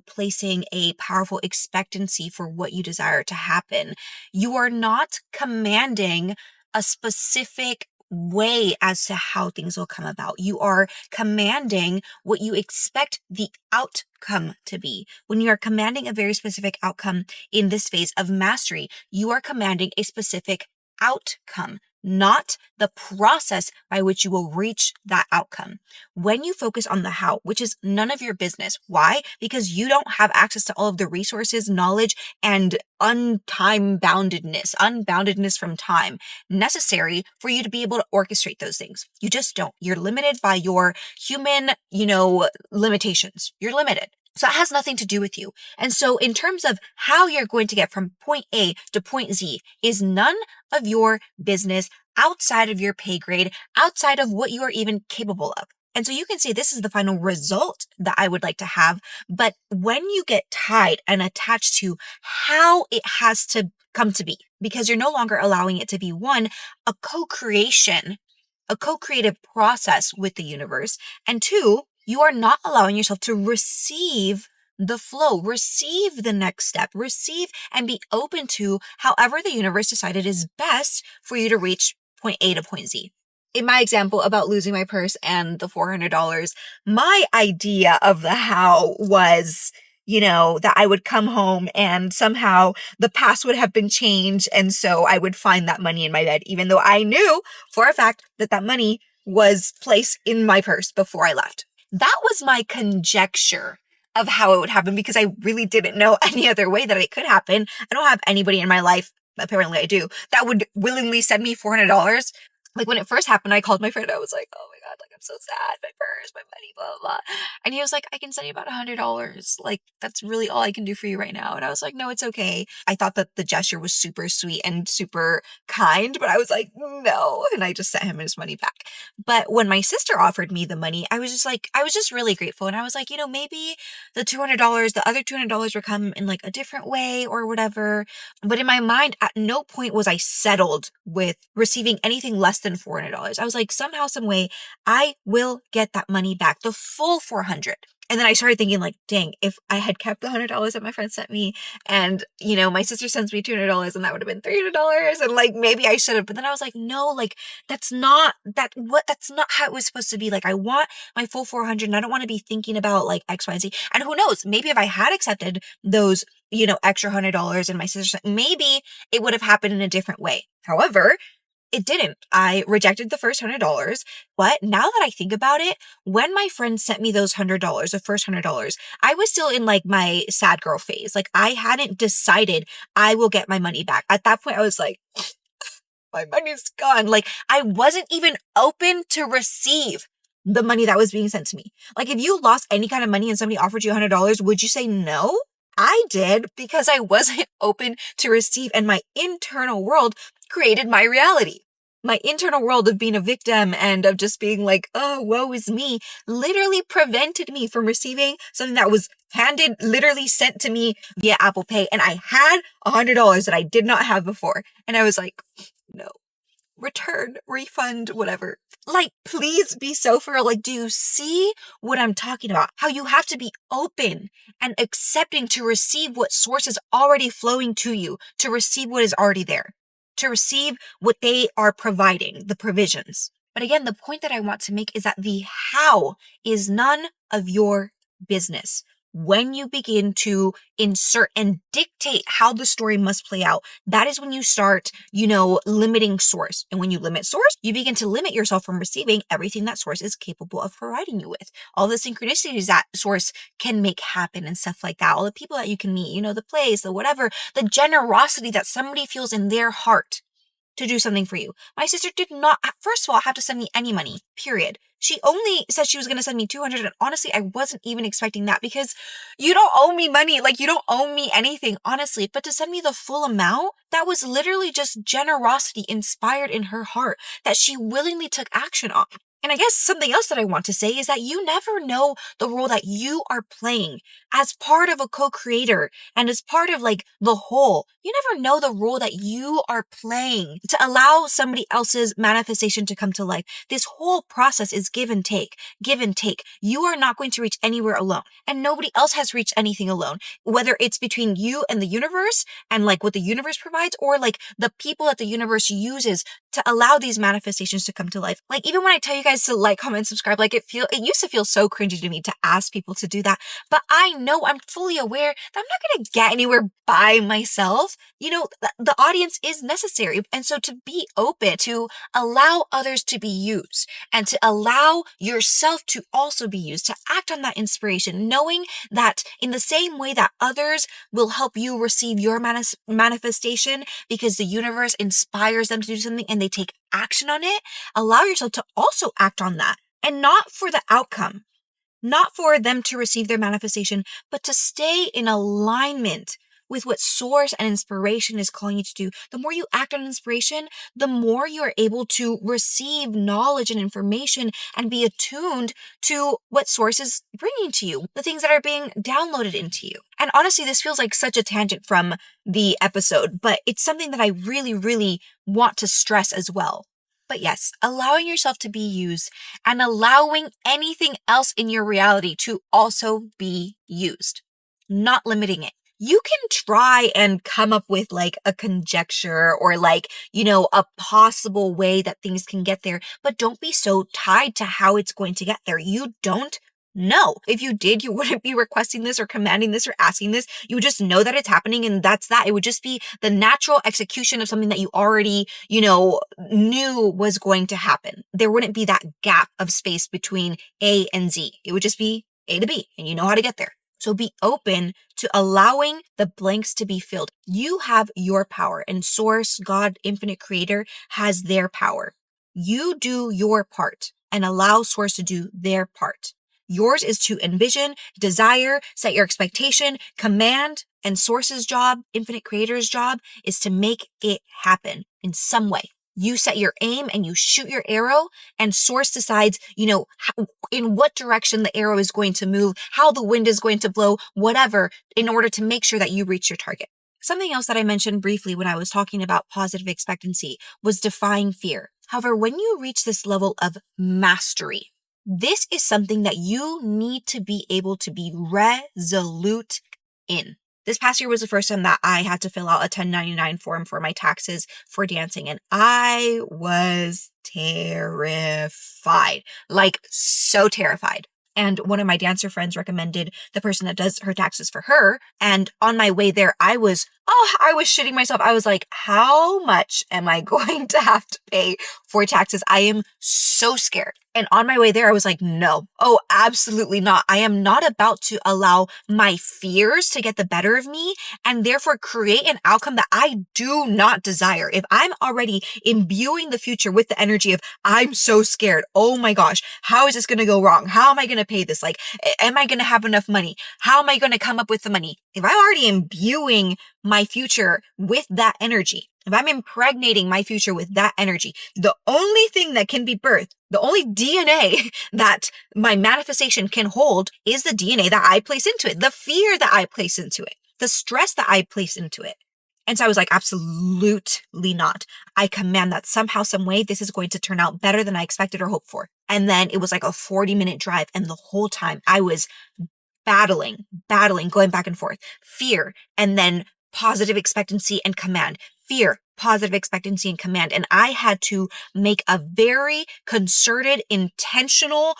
placing a powerful expectancy for what you desire to happen, you are not commanding a specific way as to how things will come about. You are commanding what you expect the outcome to be. When you are commanding a very specific outcome in this phase of mastery, you are commanding a specific outcome, not the process by which you will reach that outcome. When you focus on the how, which is none of your business. Why? Because you don't have access to all of the resources, knowledge, and unboundedness from time necessary for you to be able to orchestrate those things. You just don't. You're limited by your human, limitations. You're limited. So it has nothing to do with you. And so in terms of how you're going to get from point A to point Z is none of your business, outside of your pay grade, outside of what you are even capable of. And so you can say this is the final result that I would like to have. But when you get tied and attached to how it has to come to be, because you're no longer allowing it to be one, a co-creation, a co-creative process with the universe, and two, you are not allowing yourself to receive the flow, receive the next step, receive and be open to however the universe decided is best for you to reach point A to point Z. In my example about losing my purse and the $400, my idea of the how was, that I would come home and somehow the past would have been changed. And so I would find that money in my bed, even though I knew for a fact that that money was placed in my purse before I left. That was my conjecture of how it would happen because I really didn't know any other way that it could happen. I don't have anybody in my life, apparently I do, that would willingly send me $400. Like when it first happened, I called my friend. I was like, oh my God, like I'm so sad. My purse, my money, blah, blah, blah. And he was like, I can send you about $100. Like that's really all I can do for you right now. And I was like, no, it's okay. I thought that the gesture was super sweet and super kind, but I was like, no. And I just sent him his money back. But when my sister offered me the money, I was just really grateful. And I was like, maybe the $200, the other $200 would come in like a different way or whatever. But in my mind, at no point was I settled with receiving anything less than $400. I was like, somehow, some way, I will get that money back, the full 400. And then I started thinking like, dang, if I had kept the $100 that my friend sent me and, my sister sends me $200 and that would have been $300 and like, maybe I should have, but then I was like, no, like that's not how it was supposed to be. Like I want my full 400 and I don't want to be thinking about like X, Y, and Z. And who knows, maybe if I had accepted those, extra $100 and my sister, maybe it would have happened in a different way. However, it didn't. I rejected the first $100. But now that I think about it, when my friend sent me those $100, the first $100, I was still in like my sad girl phase. Like I hadn't decided I will get my money back. At that point, I was like, my money's gone. Like I wasn't even open to receive the money that was being sent to me. Like if you lost any kind of money and somebody offered you $100, would you say no? I did because I wasn't open to receive, and my internal world created my reality. My internal world of being a victim and of just being like, oh, woe is me, literally prevented me from receiving something that was literally sent to me via Apple Pay. And I had $100 that I did not have before. And I was like, no, return, refund, whatever. Like, please be so for real. Like, do you see what I'm talking about? How you have to be open and accepting to receive what source is already flowing to you, to receive what is already there, to receive what they are providing, the provisions. But again, the point that I want to make is that the how is none of your business. When you begin to insert and dictate how the story must play out, that is when you start, limiting source. And when you limit source, you begin to limit yourself from receiving everything that source is capable of providing you with. All the synchronicities that source can make happen and stuff like that. All the people that you can meet, the place, the whatever, the generosity that somebody feels in their heart to do something for you. My sister did not, first of all, have to send me any money, period. She only said she was going to send me $200. And honestly, I wasn't even expecting that because you don't owe me money. Like you don't owe me anything, honestly. But to send me the full amount, that was literally just generosity inspired in her heart that she willingly took action on. And I guess something else that I want to say is that you never know the role that you are playing as part of a co-creator and as part of like the whole. You never know the role that you are playing to allow somebody else's manifestation to come to life. This whole process is give and take, give and take. You are not going to reach anywhere alone, and nobody else has reached anything alone, whether it's between you and the universe and like what the universe provides, or like the people that the universe uses to allow these manifestations to come to life. Like even when I tell you guys to like, comment, subscribe, like it used to feel so cringy to me to ask people to do that. But I know, I'm fully aware that I'm not going to get anywhere by myself. The audience is necessary. And so to be open, to allow others to be used and to allow yourself to also be used, to act on that inspiration, knowing that in the same way that others will help you receive your manifestation because the universe inspires them to do something and they take action on it, allow yourself to also act on that, and not for the outcome, not for them to receive their manifestation, but to stay in alignment with what source and inspiration is calling you to do. The more you act on inspiration, the more you are able to receive knowledge and information and be attuned to what source is bringing to you, the things that are being downloaded into you. And honestly, this feels like such a tangent from the episode, but it's something that I really, really want to stress as well. But yes, allowing yourself to be used and allowing anything else in your reality to also be used, not limiting it. You can try and come up with like a conjecture or like, a possible way that things can get there, but don't be so tied to how it's going to get there. You don't know. If you did, you wouldn't be requesting this or commanding this or asking this. You would just know that it's happening and that's that. It would just be the natural execution of something that you already, knew was going to happen. There wouldn't be that gap of space between A and Z. It would just be A to B and you know how to get there. So be open to allowing the blanks to be filled. You have your power and source, God, infinite creator has their power. You do your part and allow source to do their part. Yours is to envision, desire, set your expectation, command, and source's job, infinite creator's job is to make it happen in some way. You set your aim and you shoot your arrow and source decides, in what direction the arrow is going to move, how the wind is going to blow, whatever, in order to make sure that you reach your target. Something else that I mentioned briefly when I was talking about positive expectancy was defying fear. However, when you reach this level of mastery, this is something that you need to be able to be resolute in. This past year was the first time that I had to fill out a 1099 form for my taxes for dancing, and I was terrified, like so terrified. And one of my dancer friends recommended the person that does her taxes for her. And on my way there, I was shitting myself. I was like, how much am I going to have to pay for taxes? I am so scared. And on my way there, I was like, no, absolutely not. I am not about to allow my fears to get the better of me and therefore create an outcome that I do not desire. If I'm already imbuing the future with the energy of, I'm so scared. Oh my gosh, how is this going to go wrong? How am I going to pay this? Like, am I going to have enough money? How am I going to come up with the money? If I'm already imbuing my future with that energy, if I'm impregnating my future with that energy, the only thing that can be birthed, the only DNA that my manifestation can hold is the DNA that I place into it, the fear that I place into it, the stress that I place into it. And so I was like, absolutely not. I command that somehow, some way, this is going to turn out better than I expected or hoped for. And then it was like a 40-minute drive. And the whole time I was battling, going back and forth, fear, and then positive expectancy and command, fear, positive expectancy and command. And I had to make a very concerted, intentional,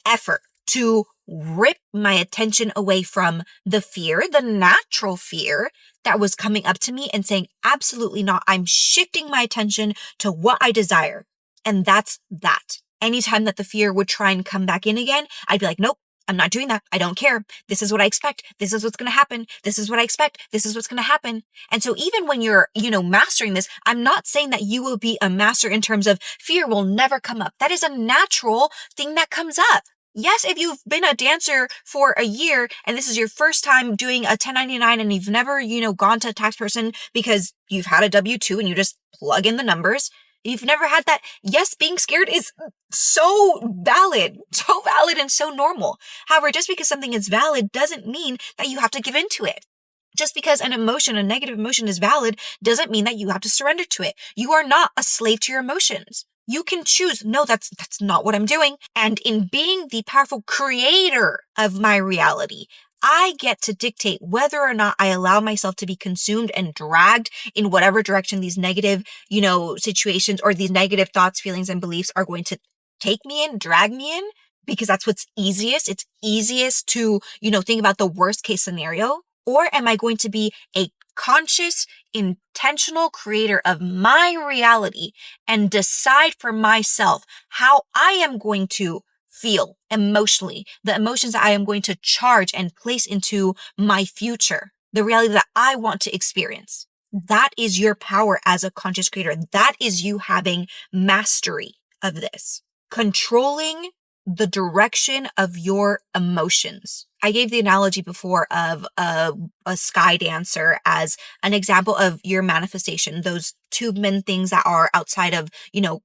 effort to rip my attention away from the fear, the natural fear that was coming up to me and saying, absolutely not. I'm shifting my attention to what I desire. And that's that. Anytime that the fear would try and come back in again, I'd be like, nope. I'm not doing that. I don't care. This is what I expect. This is what's going to happen. This is what I expect. This is what's going to happen. And so even when you're, mastering this, I'm not saying that you will be a master in terms of fear will never come up. That is a natural thing that comes up. Yes, if you've been a dancer for a year and this is your first time doing a 1099 and you've never, gone to a tax person because you've had a W-2 and you just plug in the numbers, you've never had that. Yes, being scared is so valid and so normal. However, just because something is valid doesn't mean that you have to give into it. Just because an emotion, a negative emotion is valid doesn't mean that you have to surrender to it. You are not a slave to your emotions. You can choose, no, that's not what I'm doing. And in being the powerful creator of my reality, I get to dictate whether or not I allow myself to be consumed and dragged in whatever direction these negative, situations or these negative thoughts, feelings, and beliefs are going to take me in, drag me in, because that's what's easiest. It's easiest to, think about the worst case scenario. Or am I going to be a conscious, intentional creator of my reality and decide for myself how I am going to feel emotionally, the emotions that I am going to charge and place into my future, the reality that I want to experience. That is your power as a conscious creator. That is you having mastery of this. Controlling the direction of your emotions. I gave the analogy before of a sky dancer as an example of your manifestation, those tube men things that are outside of,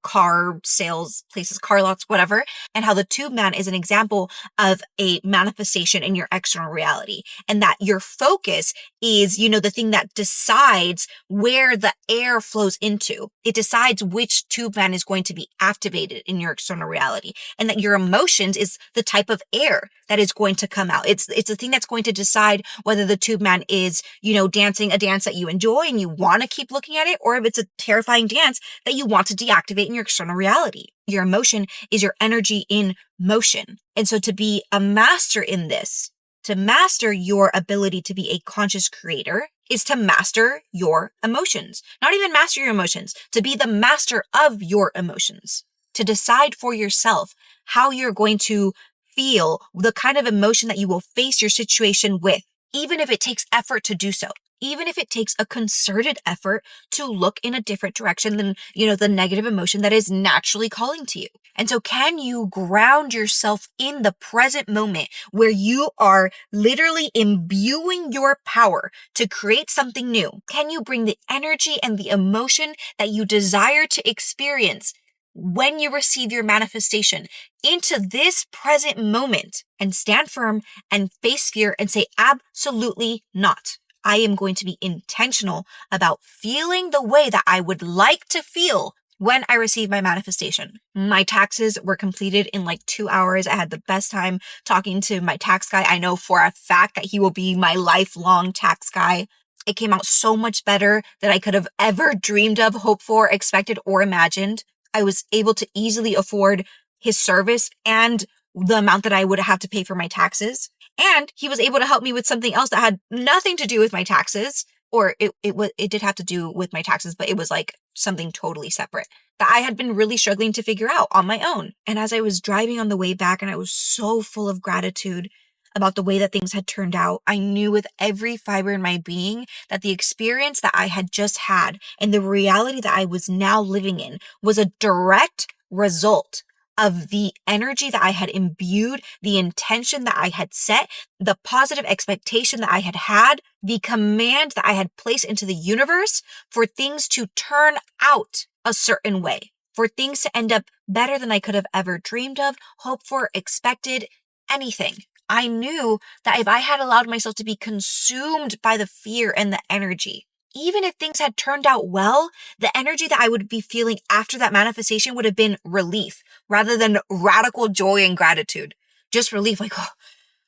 car sales places, car lots, whatever, and how the tube man is an example of a manifestation in your external reality. And that your focus is, the thing that decides where the air flows into. It decides which tube man is going to be activated in your external reality. And that your emotions is the type of air that is going to come out. It's the thing that's going to decide whether the tube man is, dancing a dance that you enjoy and you want to keep looking at it, or if it's a terrifying dance that you want to deactivate in your external reality. Your emotion is your energy in motion. And so to be a master in this, to master your ability to be a conscious creator, is to master your emotions. Not even master your emotions, to be the master of your emotions. To decide for yourself how you're going to feel, the kind of emotion that you will face your situation with, even if it takes effort to do so. Even if it takes a concerted effort to look in a different direction than, the negative emotion that is naturally calling to you. And so can you ground yourself in the present moment where you are literally imbuing your power to create something new? Can you bring the energy and the emotion that you desire to experience when you receive your manifestation into this present moment and stand firm and face fear and say, absolutely not. I am going to be intentional about feeling the way that I would like to feel when I receive my manifestation. My taxes were completed in like 2 hours. I had the best time talking to my tax guy. I know for a fact that he will be my lifelong tax guy. It came out so much better than I could have ever dreamed of, hoped for, expected, or imagined. I was able to easily afford his service and the amount that I would have to pay for my taxes. And he was able to help me with something else that had nothing to do with my taxes, or it did have to do with my taxes, but it was like something totally separate that I had been really struggling to figure out on my own. And as I was driving on the way back, and I was so full of gratitude about the way that things had turned out, I knew with every fiber in my being that the experience that I had just had and the reality that I was now living in was a direct result of the energy that I had imbued, the intention that I had set, the positive expectation that I had had, the command that I had placed into the universe for things to turn out a certain way, for things to end up better than I could have ever dreamed of, hoped for, expected, anything. I knew that if I had allowed myself to be consumed by the fear and the energy, even if things had turned out well, the energy that I would be feeling after that manifestation would have been relief rather than radical joy and gratitude. Just relief, like, oh,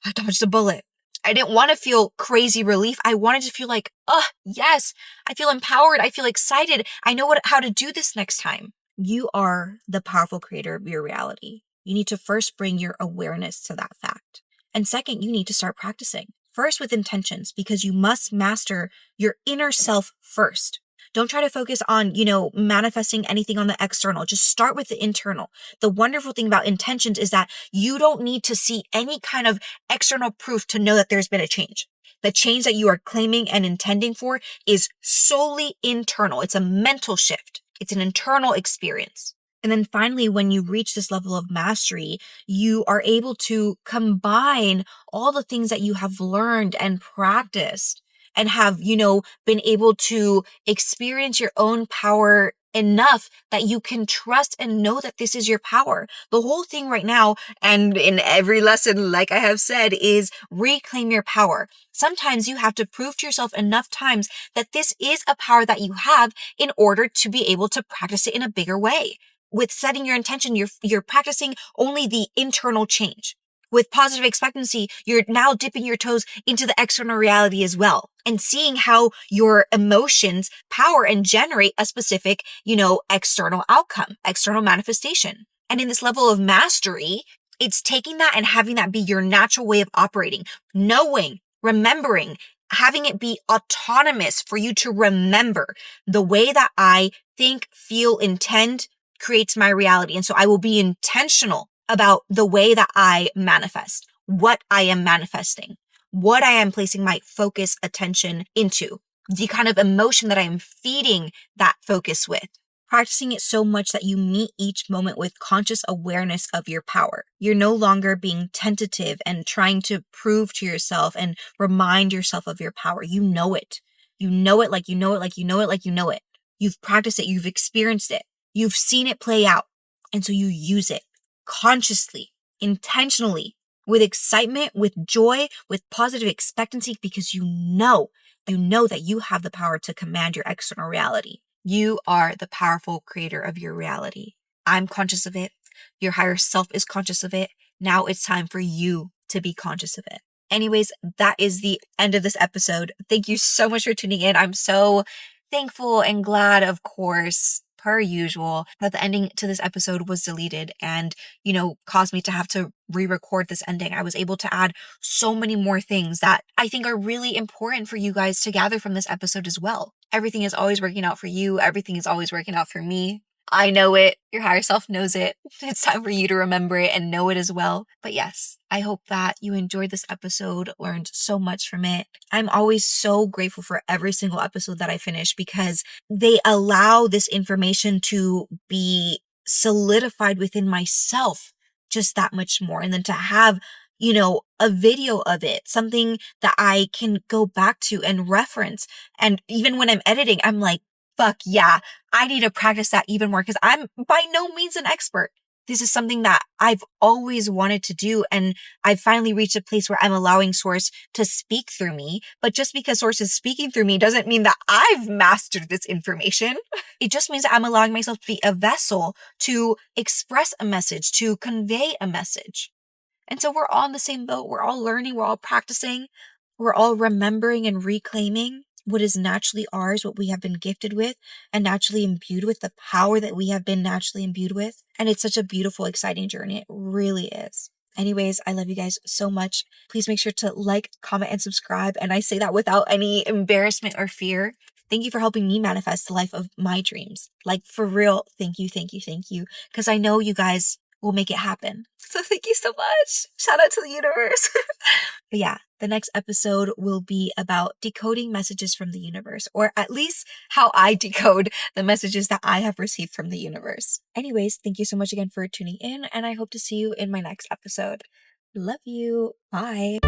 I dodged a bullet. I didn't want to feel crazy relief. I wanted to feel like, oh, yes, I feel empowered. I feel excited. I know how to do this next time. You are the powerful creator of your reality. You need to first bring your awareness to that fact. And second, you need to start practicing. First with intentions, because you must master your inner self first. Don't try to focus on, manifesting anything on the external. Just start with the internal. The wonderful thing about intentions is that you don't need to see any kind of external proof to know that there's been a change. The change that you are claiming and intending for is solely internal. It's a mental shift. It's an internal experience. And then finally, when you reach this level of mastery, you are able to combine all the things that you have learned and practiced and have, been able to experience your own power enough that you can trust and know that this is your power. The whole thing right now, and in every lesson, like I have said, is reclaim your power. Sometimes you have to prove to yourself enough times that this is a power that you have in order to be able to practice it in a bigger way. With setting your intention, you're practicing only the internal change. With positive expectancy, you're now dipping your toes into the external reality as well and seeing how your emotions power and generate a specific, external outcome, external manifestation. And in this level of mastery, it's taking that and having that be your natural way of operating, knowing, remembering, having it be autonomous for you to remember the way that I think, feel, intend, creates my reality. And so I will be intentional about the way that I manifest, what I am manifesting, what I am placing my focus attention into, the kind of emotion that I am feeding that focus with. practicing it so much that you meet each moment with conscious awareness of your power. You're no longer being tentative and trying to prove to yourself and remind yourself of your power. You know it. You know it like you know it, like you know it, like you know it. You've practiced it. You've experienced it. You've seen it play out. And so you use it consciously, intentionally, with excitement, with joy, with positive expectancy, because you know that you have the power to command your external reality. You are the powerful creator of your reality. I'm conscious of it. Your higher self is conscious of it. Now it's time for you to be conscious of it. Anyways, that is the end of this episode. Thank you so much for tuning in. I'm so thankful and glad, of course, per usual, that the ending to this episode was deleted and, caused me to have to re-record this ending. I was able to add so many more things that I think are really important for you guys to gather from this episode as well. Everything is always working out for you. Everything is always working out for me. I know it. Your higher self knows it. It's time for you to remember it and know it as well. But yes, I hope that you enjoyed this episode, learned so much from it. I'm always so grateful for every single episode that I finish because they allow this information to be solidified within myself just that much more. And then to have, a video of it, something that I can go back to and reference. And even when I'm editing, I'm like, fuck yeah, I need to practice that even more because I'm by no means an expert. This is something that I've always wanted to do. And I've finally reached a place where I'm allowing Source to speak through me. But just because Source is speaking through me doesn't mean that I've mastered this information. It just means that I'm allowing myself to be a vessel to express a message, to convey a message. And so we're all in the same boat. We're all learning. We're all practicing. We're all remembering and reclaiming what is naturally ours, what we have been gifted with and naturally imbued with, the power that we have been naturally imbued with. And it's such a beautiful, exciting journey. It really is. Anyways, I love you guys so much. Please make sure to like, comment, and subscribe. And I say that without any embarrassment or fear. Thank you for helping me manifest the life of my dreams. Like, for real, thank you, thank you, thank you. Because I know you guys will make it happen. So thank you so much. Shout out to the universe. But yeah, the next episode will be about decoding messages from the universe, or at least how I decode the messages that I have received from the universe. Anyways, thank you so much again for tuning in, and I hope to see you in my next episode. Love you. Bye.